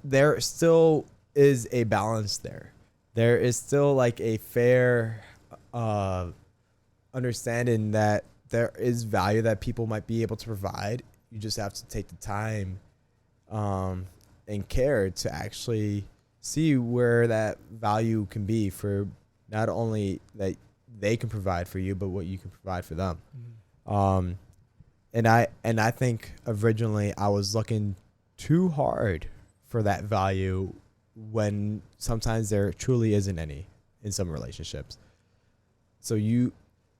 there still is a balance there. there is still like a fair understanding that there is value that people might be able to provide. You just have to take the time and care to actually see where that value can be for not only that they can provide for you, but what you can provide for them. And I think originally I was looking too hard for that value when sometimes there truly isn't any in some relationships. So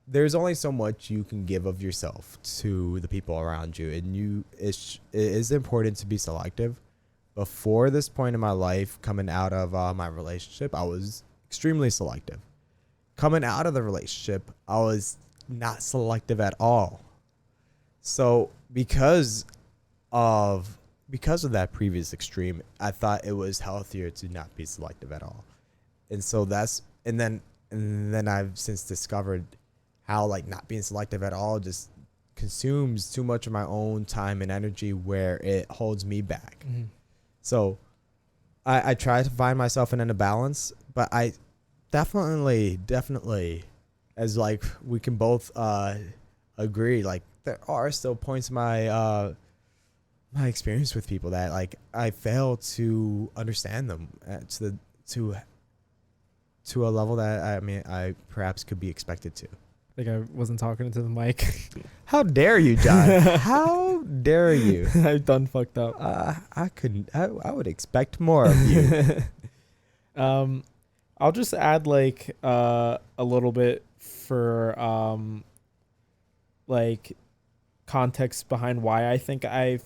there's only so much you can give of yourself to the people around you, and it is important to be selective. Before this point in my life, coming out of my relationship, I was extremely selective. Coming out of the relationship, I was not selective at all. So because of that previous extreme, I thought it was healthier to not be selective at all. And so and then I've since discovered how like not being selective at all just consumes too much of my own time and energy, where it holds me back. So I try to find myself in a balance, but I definitely, as like we can both agree, like there are still points in my experience with people that like I fail to understand them to a level that I perhaps could be expected to. Like I wasn't talking into the mic. How dare you, John? How dare you? I've done fucked up. I would expect more of you. I'll just add like a little bit for like context behind why I think I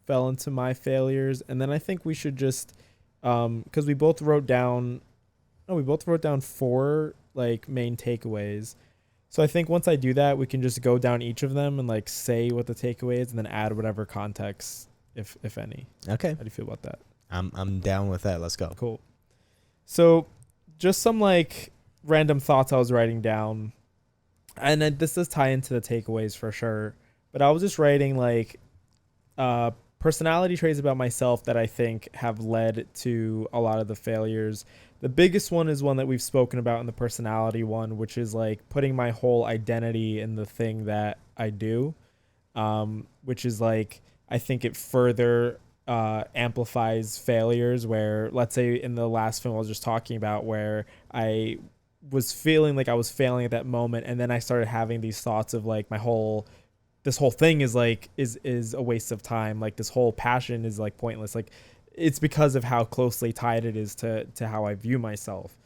fell into my failures, and then I think we should just because we both wrote down 4 like main takeaways. So I think once I do that, we can just go down each of them and like say what the takeaway is, and then add whatever context, if any. Okay. How do you feel about that? I'm down with that. Let's go. Cool. So just some like random thoughts I was writing down, and then this does tie into the takeaways for sure. But I was just writing like personality traits about myself that I think have led to a lot of the failures. The biggest one is one that we've spoken about in the personality one, which is like putting my whole identity in the thing that I do, which is like, I think it further amplifies failures, where let's say in the last film I was just talking about, where I was feeling like I was failing at that moment, and then I started having these thoughts of like this whole thing is like is a waste of time, like this whole passion is like pointless. Like it's because of how closely tied it is to how I view myself,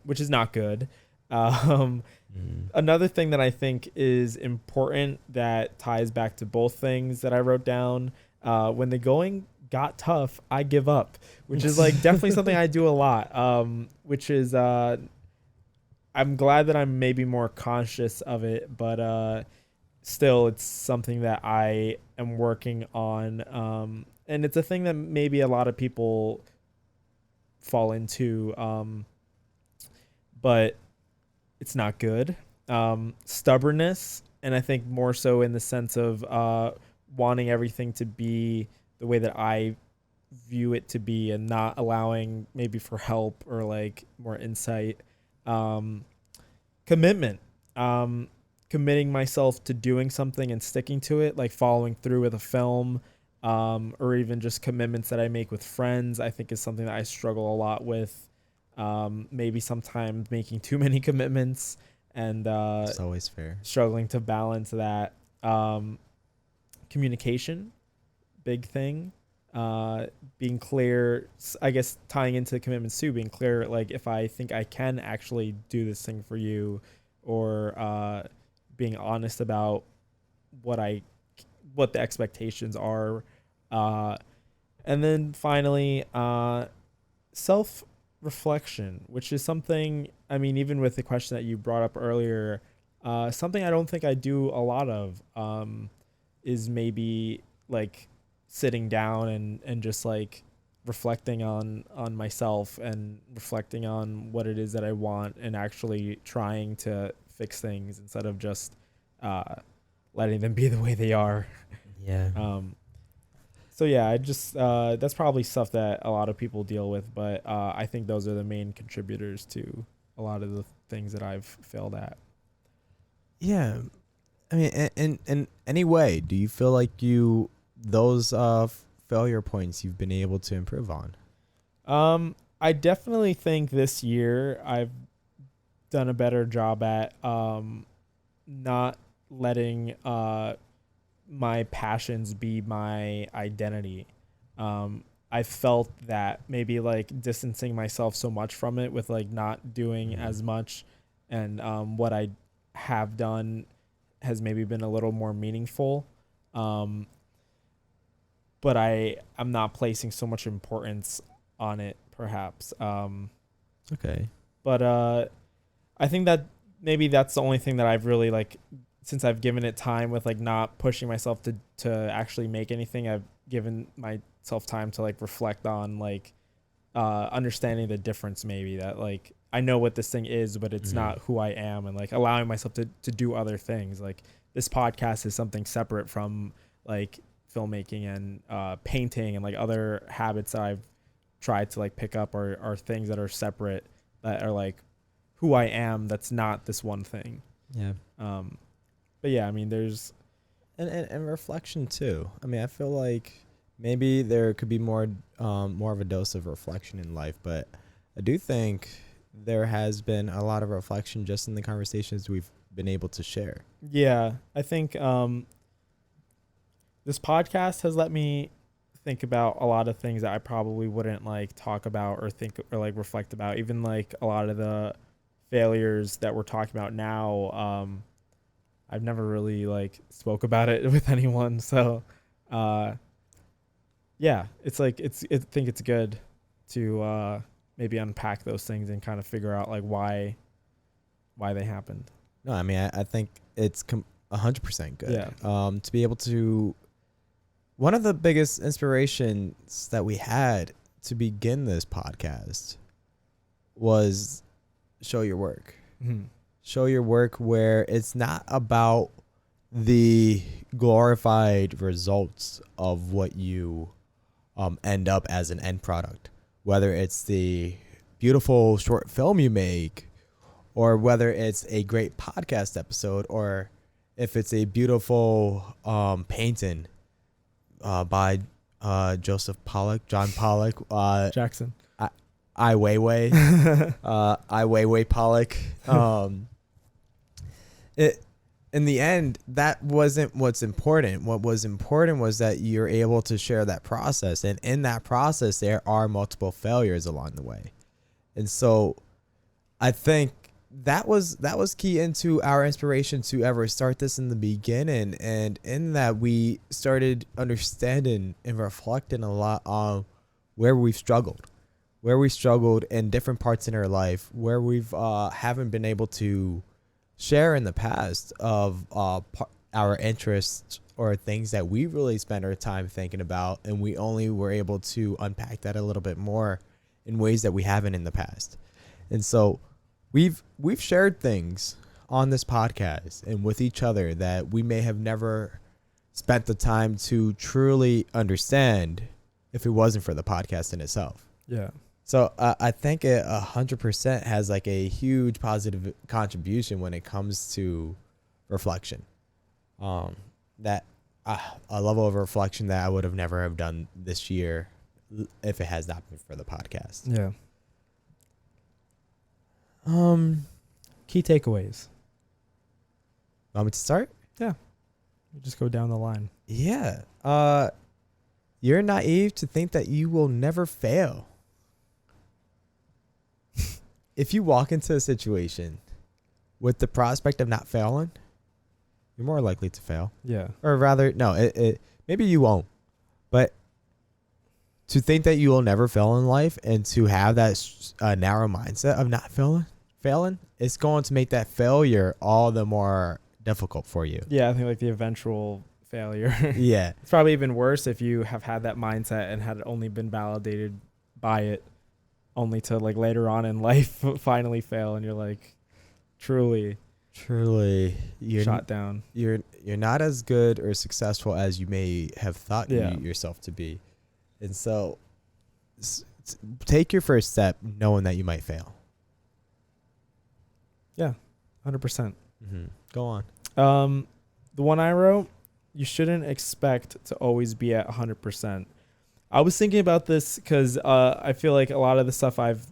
which is not good. Another thing that I think is important that ties back to both things that I wrote down, when the going got tough, I give up, which is like definitely something I do a lot, which is I'm glad that I'm maybe more conscious of it, but still it's something that I am working on, and it's a thing that maybe a lot of people fall into, but it's not good. Stubbornness, and I think more so in the sense of wanting everything to be the way that I view it to be, and not allowing maybe for help or like more insight. Commitment, committing myself to doing something and sticking to it, like following through with a film, or even just commitments that I make with friends, I think is something that I struggle a lot with. Maybe sometimes making too many commitments, and It's always fair. struggling to balance that. Communication, big thing. Being clear, I guess tying into commitments too, being clear, like if I think I can actually do this thing for you, or being honest about what the expectations are. And then finally, self-reflection, which is something, I mean, even with the question that you brought up earlier, something I don't think I do a lot of, is maybe like sitting down and just like reflecting on myself, and reflecting on what it is that I want, and actually trying to fix things instead of just letting them be the way they are. Yeah. So So yeah, I just that's probably stuff that a lot of people deal with, but I think those are the main contributors to a lot of the things that I've failed at. Yeah. I mean, in any way, do you feel like those failure points you've been able to improve on? I definitely think this year I've done a better job at not letting my passions be my identity. I felt that maybe like distancing myself so much from it with like not doing as much, and what I have done has maybe been a little more meaningful. But I'm not placing so much importance on it, perhaps. Okay. But I think that maybe that's the only thing that I've really like, since I've given it time with like not pushing myself to actually make anything. I've given myself time to like reflect on like understanding the difference, maybe that like I know what this thing is, but it's not who I am, and like allowing myself to do other things. Like this podcast is something separate from like filmmaking and painting and like other habits that I've tried to like pick up, or things that are separate, that are like who I am, that's not this one thing. Yeah. But yeah, I mean, there's And reflection too. I mean, I feel like maybe there could be more of a dose of reflection in life, but I do think there has been a lot of reflection just in the conversations we've been able to share. Yeah, I think this podcast has let me think about a lot of things that I probably wouldn't like talk about or think or like reflect about. Even like a lot of the failures that we're talking about now, I've never really like spoke about it with anyone. So yeah, it's like I think it's good to maybe unpack those things and kind of figure out like why they happened. No, I mean, I think it's 100% good. Yeah. To be able to, one of the biggest inspirations that we had to begin this podcast was show your work. Mm-hmm. Show your work, where it's not about the glorified results of what you end up as an end product, whether it's the beautiful short film you make, or whether it's a great podcast episode, or if it's a beautiful painting by John Pollock, Jackson. Ai Weiwei, Ai Weiwei Pollock. In the end, that wasn't what's important. What was important was that you're able to share that process, and in that process, there are multiple failures along the way, and so I think that was key into our inspiration to ever start this in the beginning, and in that we started understanding and reflecting a lot on where we've struggled in different parts in our life, where we've haven't been able to share in the past of our interests or things that we really spent our time thinking about, and we only were able to unpack that a little bit more in ways that we haven't in the past. And so we've shared things on this podcast and with each other that we may have never spent the time to truly understand if it wasn't for the podcast in itself. Yeah. So I think it 100% has like a huge positive contribution when it comes to reflection. That a level of reflection that I would have never have done this year if it has not been for the podcast. Yeah. Key takeaways. Want me to start? Yeah. You just go down the line. Yeah. You're naive to think that you will never fail. If you walk into a situation with the prospect of not failing, you're more likely to fail. Yeah. Or rather, no, it maybe you won't. But to think that you will never fail in life and to have that narrow mindset of not failing, it's going to make that failure all the more difficult for you. Yeah, I think like the eventual failure. Yeah. It's probably even worse if you have had that mindset and had only been validated by it, only to like later on in life finally fail, and you're like, truly. Truly, shot down. You're not as good or successful as you may have thought Yeah. yourself to be, and so take your first step, knowing that you might fail. Yeah, 100%. Go on. The one I wrote, you shouldn't expect to always be at 100%. I was thinking about this because I feel like a lot of the stuff I've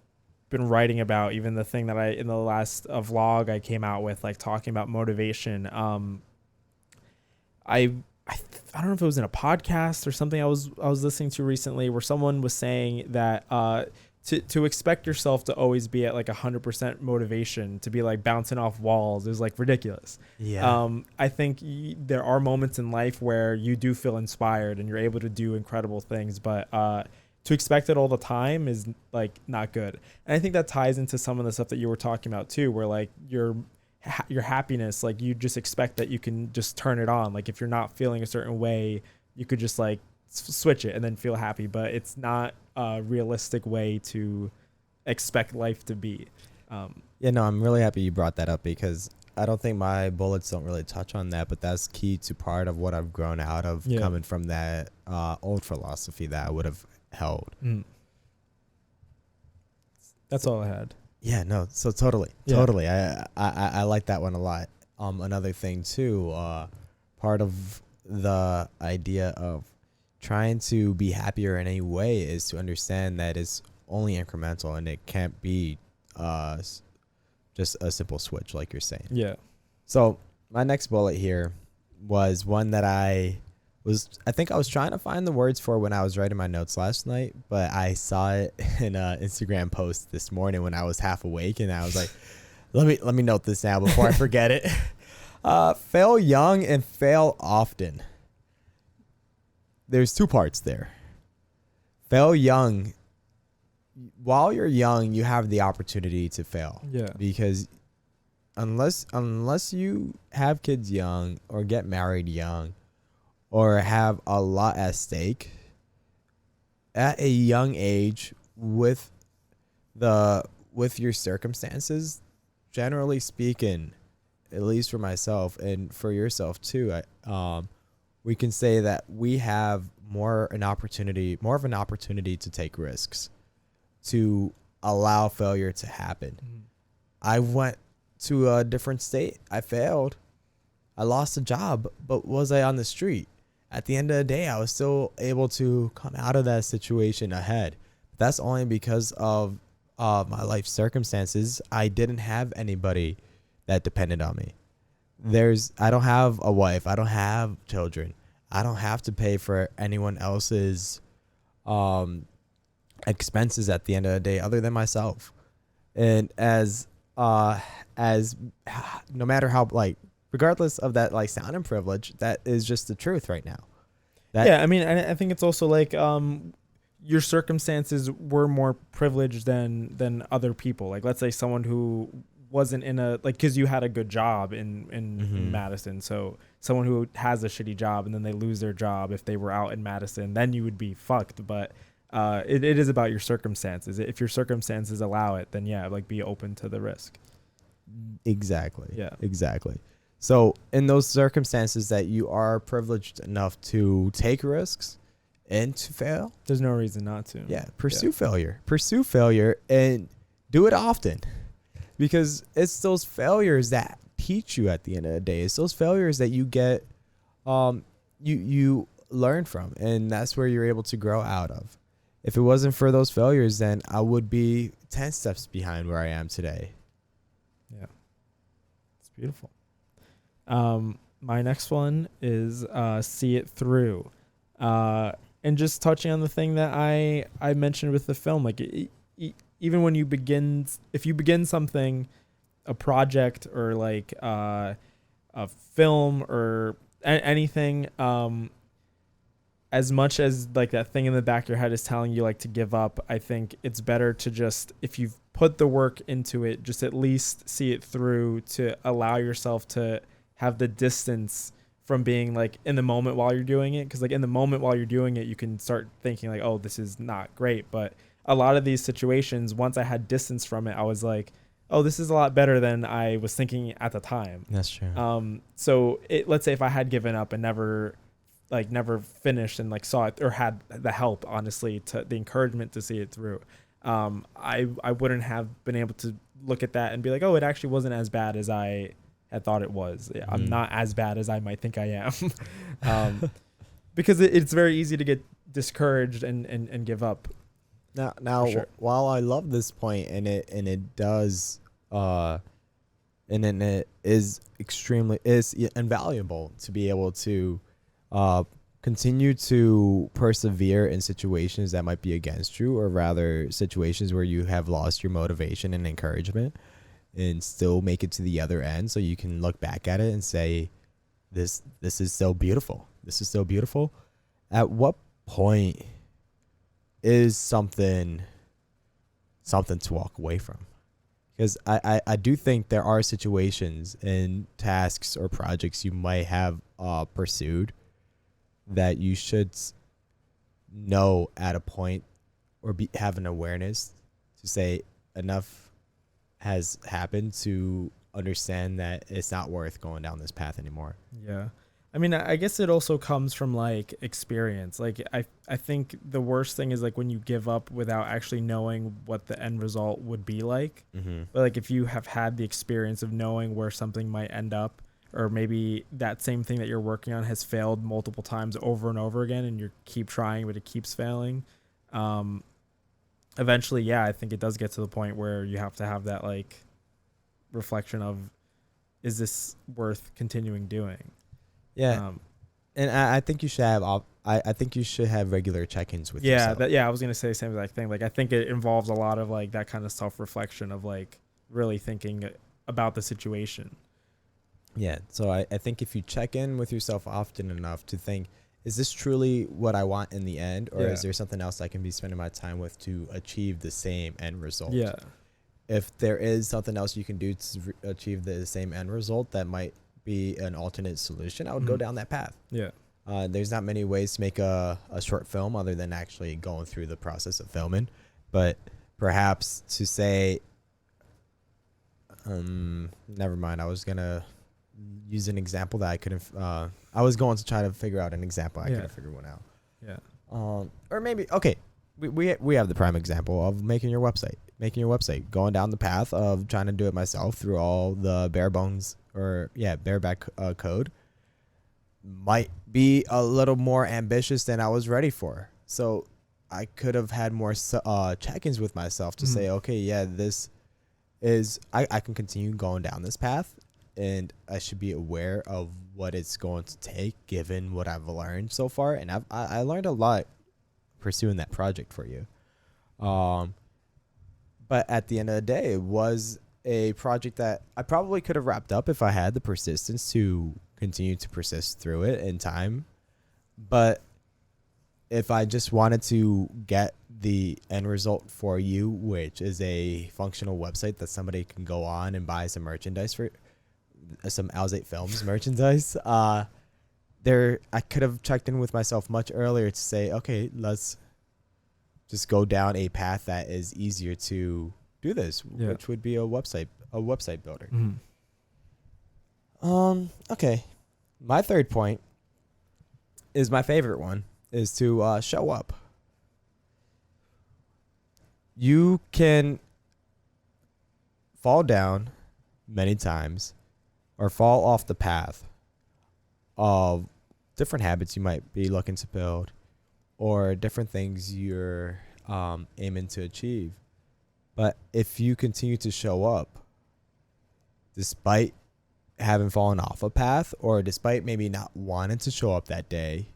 been writing about, even the thing that in the last vlog I came out with, like talking about motivation. I don't know if it was in a podcast or something I was listening to recently, where someone was saying that to expect yourself to always be at like 100% motivation, to be like bouncing off walls, is like ridiculous. Yeah. I think there are moments in life where you do feel inspired and you're able to do incredible things, but to expect it all the time is like not good. And I think that ties into some of the stuff that you were talking about too, where like your happiness, like you just expect that you can just turn it on. Like if you're not feeling a certain way, you could just like switch it and then feel happy, but it's not a realistic way to expect life to be. Yeah, no, I'm really happy you brought that up, because I don't think my bullets don't really touch on that, but that's key to part of what I've grown out of, coming from that old philosophy that I would have held. That's all I had. Yeah, no, so totally. I like that one a lot. Another thing too, part of the idea of trying to be happier in any way is to understand that it's only incremental, and it can't be just a simple switch like you're saying. Yeah. So my next bullet here was one that I think I was trying to find the words for when I was writing my notes last night, but I saw it in an Instagram post this morning when I was half awake, and I was like, let me note this now before I forget it. Fail young and fail often. There's two parts there. Fail young. While you're young, you have the opportunity to fail. Yeah. Because unless you have kids young, or get married young, or have a lot at stake at a young age with your circumstances, generally speaking, at least for myself and for yourself too, we can say that we have more of an opportunity to take risks, to allow failure to happen. I went to a different state. I failed. I lost a job, but was I on the street? At the end of the day, I was still able to come out of that situation ahead. That's only because of my life circumstances. I didn't have anybody that depended on me. I don't have a wife. I don't have children. I don't have to pay for anyone else's expenses at the end of the day, other than myself. And as no matter how, like, regardless of that, like, sounding privilege, that is just the truth right now. I mean, I think it's also like your circumstances were more privileged than other people. Like, let's say someone who wasn't in a, like, because you had a good job in Madison, so someone who has a shitty job and then they lose their job, if they were out in Madison, then you would be fucked. But it is about your circumstances. If your circumstances allow it, then like, be open to the risk. Exactly. So in those circumstances that you are privileged enough to take risks and to fail, there's no reason not to. Pursue failure and do it often, because it's those failures that teach you at the end of the day. It's those failures that you get, you learn from, and that's where you're able to grow out of. If it wasn't for those failures, then I would be 10 steps behind where I am today. Yeah. It's beautiful. My next one is see it through. And just touching on the thing that I mentioned with the film, like even when if you begin something, a project, or like a film, or anything, as much as like that thing in the back of your head is telling you like to give up, I think it's better to just, if you've put the work into it, just at least see it through, to allow yourself to have the distance from being like in the moment while you're doing it. Because like in the moment while you're doing it, you can start thinking like, oh, this is not great. But a lot of these situations, once I had distance from it, I was like, oh, this is a lot better than I was thinking at the time. That's true. So let's say if I had given up and never finished and like saw it or had the help, honestly, to the encouragement to see it through, I wouldn't have been able to look at that and be like, oh, it actually wasn't as bad as I had thought it was. I'm not as bad as I might think I am. Because it's very easy to get discouraged and give up. Now, sure. While I love this point, and it does, and then it is invaluable to be able to, continue to persevere in situations that might be against you, or rather situations where you have lost your motivation and encouragement, and still make it to the other end, so you can look back at it and say, this is so beautiful. This is so beautiful. At what point is something to walk away from? Because I do think there are situations and tasks or projects you might have pursued that you should know at a point, or have an awareness to say enough has happened to understand that it's not worth going down this path anymore. Yeah. I mean, I guess it also comes from like experience. Like I think the worst thing is like when you give up without actually knowing what the end result would be like. Mm-hmm. But like if you have had the experience of knowing where something might end up, or maybe that same thing that you're working on has failed multiple times over and over again, and you keep trying but it keeps failing. Eventually, yeah, I think it does get to the point where you have to have that like reflection of, is this worth continuing doing? Yeah, and I think you should have. I think you should have regular check-ins with yourself. I was gonna say the same exact thing. Like I think it involves a lot of like that kind of self-reflection of like really thinking about the situation. Yeah, so I think if you check in with yourself often enough to think, is this truly what I want in the end, or is there something else I can be spending my time with to achieve the same end result? Yeah. If there is something else you can do to achieve the same end result that might be an alternate solution, I would go down that path. Yeah. There's not many ways to make a short film other than actually going through the process of filming, but perhaps to say, never mind. I was gonna use an example that I couldn't. I was going to try to figure out an example. I couldn't figure one out. Yeah. Or maybe we have the prime example of making your website, going down the path of trying to do it myself through all the bareback code. Might be a little more ambitious than I was ready for. So I could have had more check-ins with myself to say, okay, yeah, this is, I can continue going down this path, and I should be aware of what it's going to take given what I've learned so far. And I learned a lot pursuing that project for you. But at the end of the day, it was a project that I probably could have wrapped up if I had the persistence to continue to persist through it in time. But if I just wanted to get the end result for you, which is a functional website that somebody can go on and buy some merchandise for, some AlzateFilms merchandise, I could have checked in with myself much earlier to say, okay, let's just go down a path that is easier to do this, which would be a website builder. Okay. My third point is my favorite one, is to show up. You can fall down many times or fall off the path of different habits you might be looking to build, or different things you're aiming to achieve. But if you continue to show up despite having fallen off a path, or despite maybe not wanting to show up that day,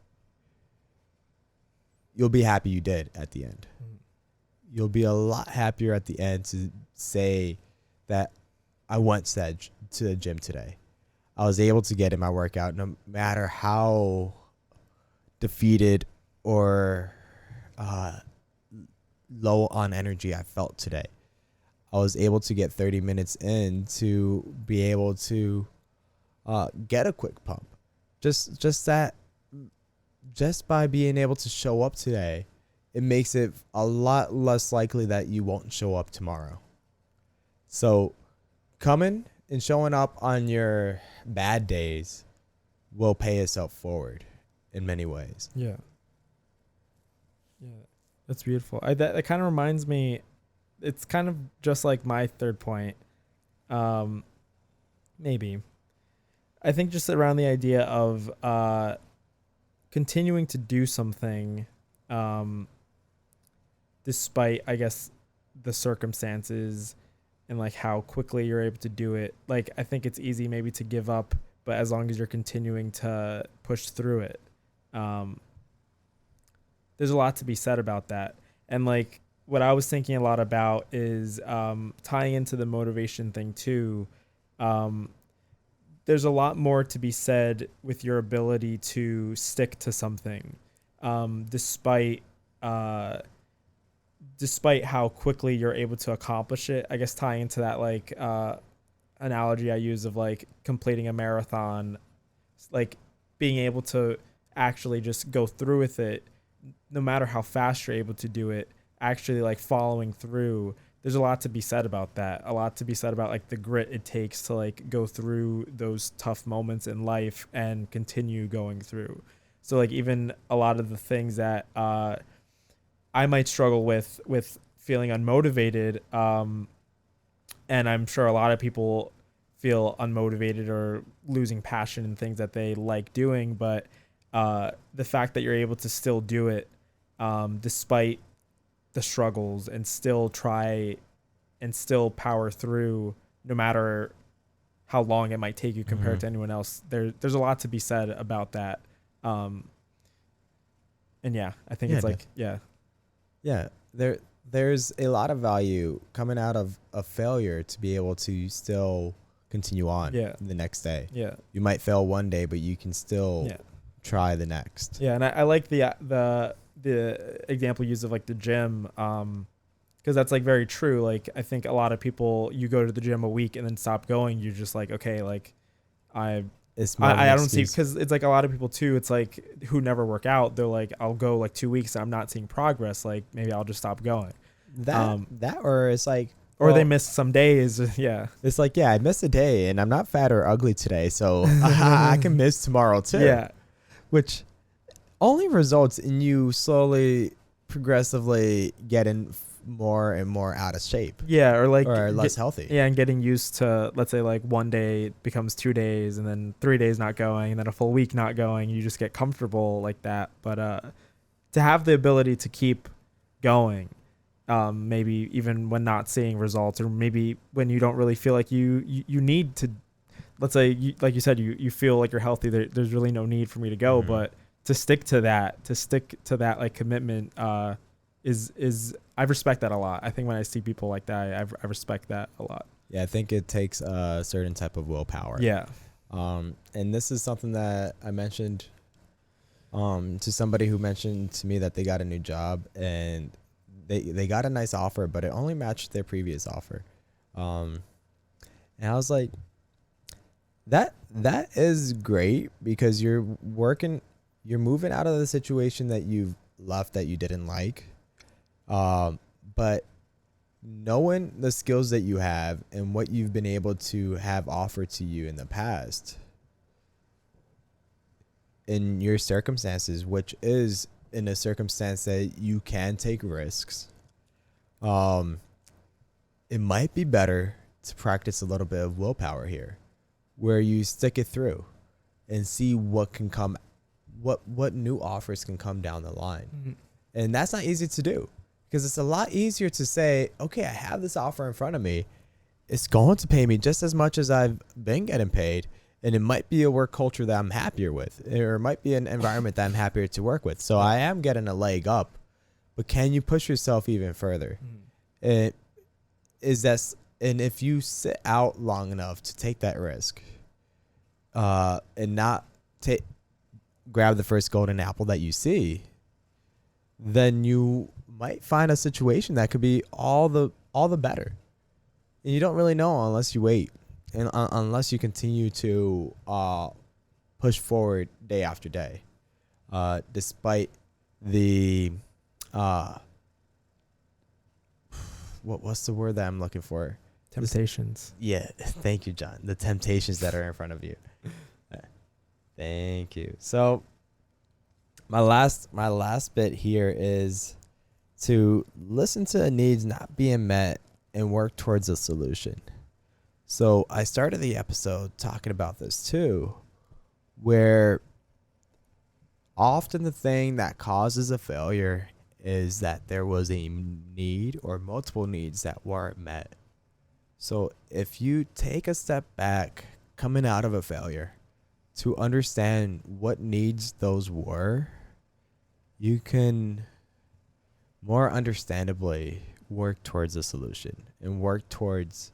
you'll be happy you did at the end. You'll be a lot happier at the end to say that I went to the gym today. I was able to get in my workout no matter how defeated or low on energy I felt today. I was able to get 30 minutes in to be able to get a quick pump. Just by being able to show up today, it makes it a lot less likely that you won't show up tomorrow. So coming and showing up on your bad days will pay itself forward in many ways. Yeah. Yeah. That's beautiful. That kind of reminds me, it's kind of just like my third point. Maybe. I think just around the idea of continuing to do something despite, I guess, the circumstances and like how quickly you're able to do it. Like, I think it's easy maybe to give up, but as long as you're continuing to push through it, there's a lot to be said about that. And like what I was thinking a lot about is tying into the motivation thing too. There's a lot more to be said with your ability to stick to something, despite how quickly you're able to accomplish it. I guess tying into that like analogy I use of like completing a marathon, like being able to actually just go through with it, no matter how fast you're able to do it, actually like following through. There's a lot to be said about that. A lot to be said about like the grit it takes to like go through those tough moments in life and continue going through. So like even a lot of the things that I might struggle with feeling unmotivated, and I'm sure a lot of people feel unmotivated or losing passion in things that they like doing, but the fact that you're able to still do it despite the struggles and still try and still power through no matter how long it might take you compared to anyone else, there's a lot to be said about that. And yeah, I think it's like, there's a lot of value coming out of a failure to be able to still continue on the next day. Yeah. You might fail one day, but you can still try the next. Yeah. And I like the example used of like the gym, because that's like very true. Like I think a lot of people, you go to the gym a week and then stop going. You're just like, okay, like I don't see, because it's like a lot of people too. It's like who never work out. They're like, I'll go like 2 weeks and I'm not seeing progress. Like maybe I'll just stop going. Or it's like, or they miss some days. Yeah. It's like, I missed a day and I'm not fat or ugly today, so I can miss tomorrow too. Yeah. Which only results in you slowly, progressively getting more and more out of shape. Yeah, or like less healthy. Yeah, and getting used to, let's say like one day becomes 2 days and then 3 days not going and then a full week not going. You just get comfortable like that. But to have the ability to keep going, maybe even when not seeing results, or maybe when you don't really feel like you need to, let's say like you said, you feel like you're healthy, there's really no need for me to go, but to stick to that like commitment is I respect that a lot. I think when I see people like that, I respect that a lot. Yeah, I think it takes a certain type of willpower. Yeah. And this is something that I mentioned to somebody who mentioned to me that they got a new job and they got a nice offer, but it only matched their previous offer. And I was like, that is great because you're moving out of the situation that you've left that you didn't like. But knowing the skills that you have and what you've been able to have offered to you in the past, in your circumstances, which is in a circumstance that you can take risks, it might be better to practice a little bit of willpower here, where you stick it through and see what can come, what new offers can come down the line. And that's not easy to do, because it's a lot easier to say, okay, I have this offer in front of me. It's going to pay me just as much as I've been getting paid. And it might be a work culture that I'm happier with, or it might be an environment that I'm happier to work with. So I am getting a leg up, but can you push yourself even further? And if you sit out long enough to take that risk, and not grab the first golden apple that you see, then you might find a situation that could be all the better. And you don't really know unless you wait. And unless you continue to push forward day after day, despite the what's the word that I'm looking for? Temptations. Yeah, thank you, John. The temptations that are in front of you. Thank you. So my last bit here is to listen to needs not being met and work towards a solution. So I started the episode talking about this too, where often the thing that causes a failure is that there was a need or multiple needs that weren't met. So if you take a step back coming out of a failure to understand what needs those were, you can more understandably work towards a solution and work towards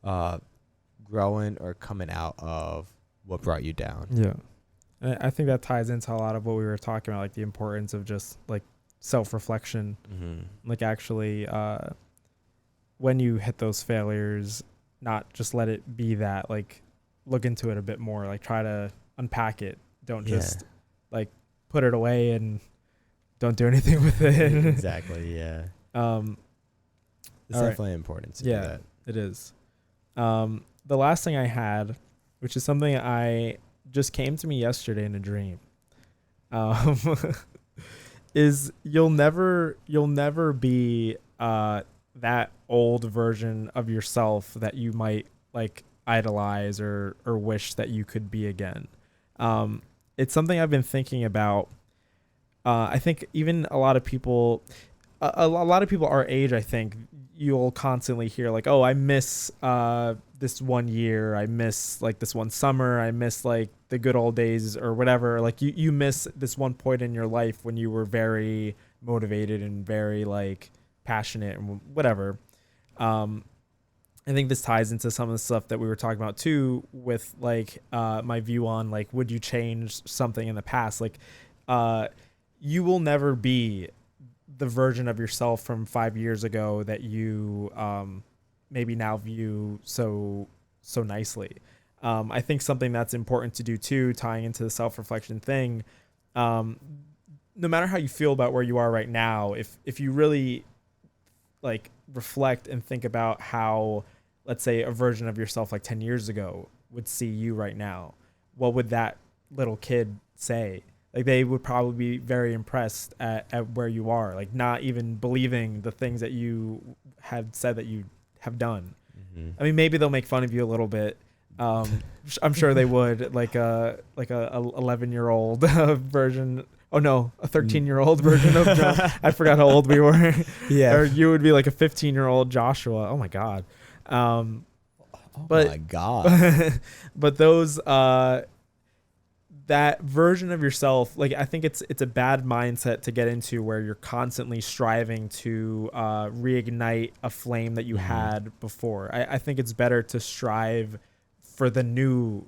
growing or coming out of what brought you down. Yeah. I think that ties into a lot of what we were talking about, like the importance of just like self-reflection. Like actually when you hit those failures, not just let it be that, like look into it a bit more, like try to unpack it. Don't just like put it away and don't do anything with it. Exactly. Yeah. It's definitely important to do that. It is. The last thing I had, which is something I just came to me yesterday in a dream, is you'll never be that old version of yourself that you might like idolize or wish that you could be again. It's something I've been thinking about. I think even a lot of people our age, I think you'll constantly hear like, oh, I miss this one year, I miss like this one summer, I miss like the good old days or whatever. Like you miss this one point in your life when you were very motivated and very like passionate and whatever. I think this ties into some of the stuff that we were talking about too, with like my view on like, would you change something in the past? Like you will never be the version of yourself from 5 years ago that you maybe now view so nicely. I think something that's important to do too, tying into the self-reflection thing, no matter how you feel about where you are right now, if you really like reflect and think about how, let's say, a version of yourself like 10 years ago would see you right now, what would that little kid say? Like they would probably be very impressed at where you are, like not even believing the things that you have said that you have done. I mean, maybe they'll make fun of you a little bit. I'm sure they would, like a 11-year-old version. Oh no, a 13-year-old version of John. I forgot how old we were. Yeah. Or you would be like a 15-year-old Joshua. Oh my God. My God. But those that version of yourself, like I think it's a bad mindset to get into where you're constantly striving to reignite a flame that you had before. I think it's better to strive for the new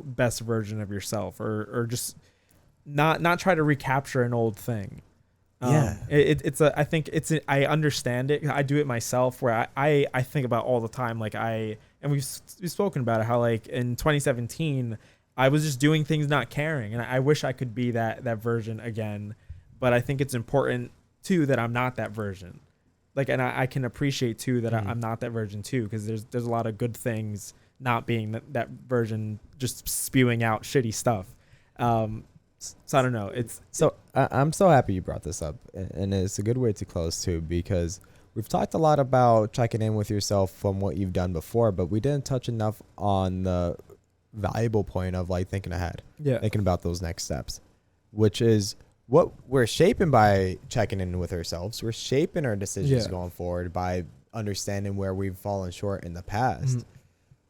best version of yourself, or just not try to recapture an old thing. I understand it. I do it myself, where I think about all the time, like we've spoken about it, how like in 2017 I was just doing things not caring, and I wish I could be that version again. But I think it's important too that I'm not that version. Like, and I can appreciate too that I'm not that version too, because there's a lot of good things not being that version, just spewing out shitty stuff. So I don't know. I'm so happy you brought this up, and it's a good way to close too, because we've talked a lot about checking in with yourself from what you've done before, but we didn't touch enough on the valuable point of like thinking ahead, thinking about those next steps, which is what we're shaping by checking in with ourselves. We're shaping our decisions going forward by understanding where we've fallen short in the past.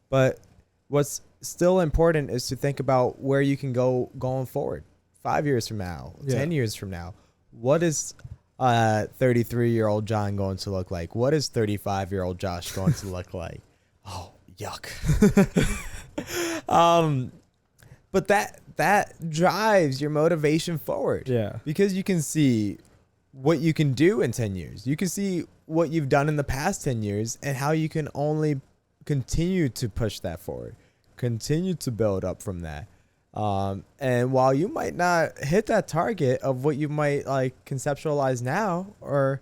But what's still important is to think about where you can go going forward 5 years from now, 10 years from now. What is 33-year-old John going to look like? What is 35-year-old Josh going to look like? Oh, yuck. But that drives your motivation forward. Yeah. Because you can see what you can do in 10 years. You can see what you've done in the past 10 years and how you can only continue to push that forward, continue to build up from that. And while you might not hit that target of what you might like conceptualize now, or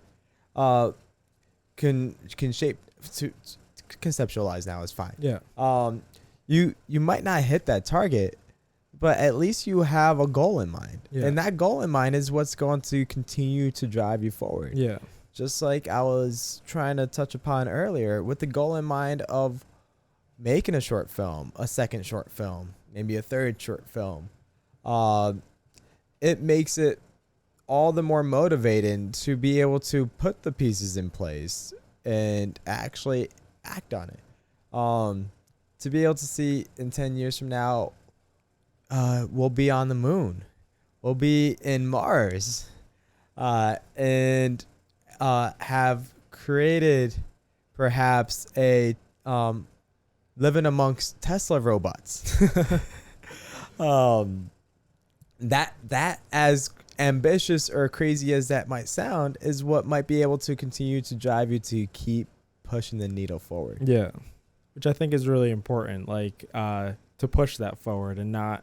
can shape to conceptualize now is fine. Yeah. You might not hit that target, but at least you have a goal in mind. Yeah. And that goal in mind is what's going to continue to drive you forward. Yeah. Just like I was trying to touch upon earlier, with the goal in mind of making a short film, a second short film, maybe a third short film. It makes it all the more motivating to be able to put the pieces in place and actually act on it. To be able to see in 10 years from now, we'll be on the moon, we'll be in Mars, and have created perhaps a living amongst Tesla robots. That as ambitious or crazy as that might sound is what might be able to continue to drive you to keep pushing the needle forward. Yeah. Which I think is really important, like to push that forward and not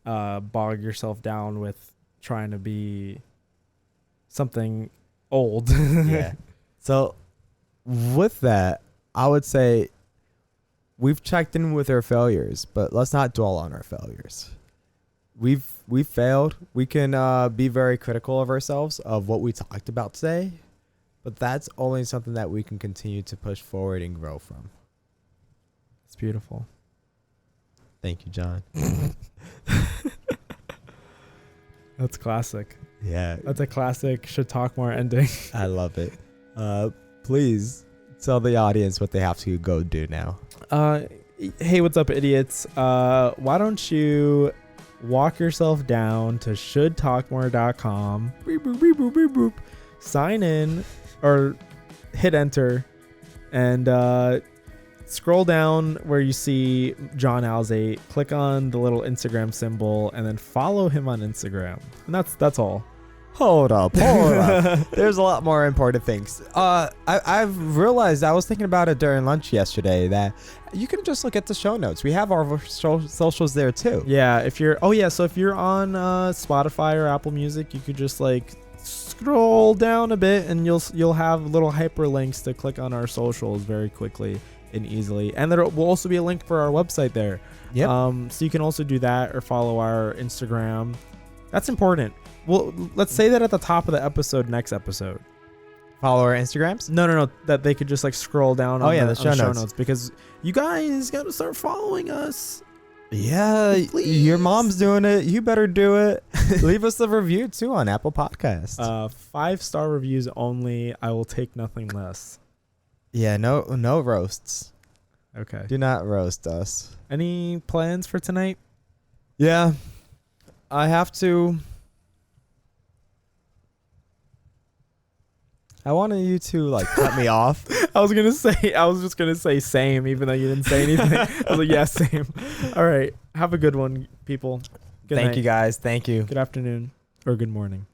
bog yourself down with trying to be something old. Yeah. So with that, I would say we've checked in with our failures, but let's not dwell on our failures. We've failed. We can be very critical of ourselves, of what we talked about today, but that's only something that we can continue to push forward and grow from. It's beautiful. Thank you, John. That's classic. Yeah. That's a classic should talk more ending. I love it. Please tell the audience what they have to go do now. Hey, what's up, idiots? Why don't you walk yourself down to shouldtalkmore.com, beep, boop, beep, boop, beep, boop, sign in or hit enter, and scroll down where you see John Alzate, click on the little Instagram symbol, and then follow him on Instagram. And that's all. Hold up. There's a lot more important things. I've realized, I was thinking about it during lunch yesterday, that you can just look at the show notes. We have our socials there too. Yeah, if you're on Spotify or Apple Music, you could just like scroll down a bit and you'll have little hyperlinks to click on our socials very quickly and easily. And there will also be a link for our website there. Yep. So you can also do that or follow our Instagram. That's important. Well, let's say that at the top of the episode, next episode. Follow our Instagrams? No. That they could just like scroll down on the show notes. Because you guys got to start following us. Yeah, Please. Your mom's doing it. You better do it. Leave us a review too on Apple Podcasts. 5-star reviews only. I will take nothing less. Yeah, no roasts. Okay. Do not roast us. Any plans for tonight? Yeah, I have to. I wanted you to like cut me off. I was just gonna say same, even though you didn't say anything. I was like, yeah, same. All right. Have a good one, people. Good Thank night. you guys. Thank you. Good afternoon or good morning.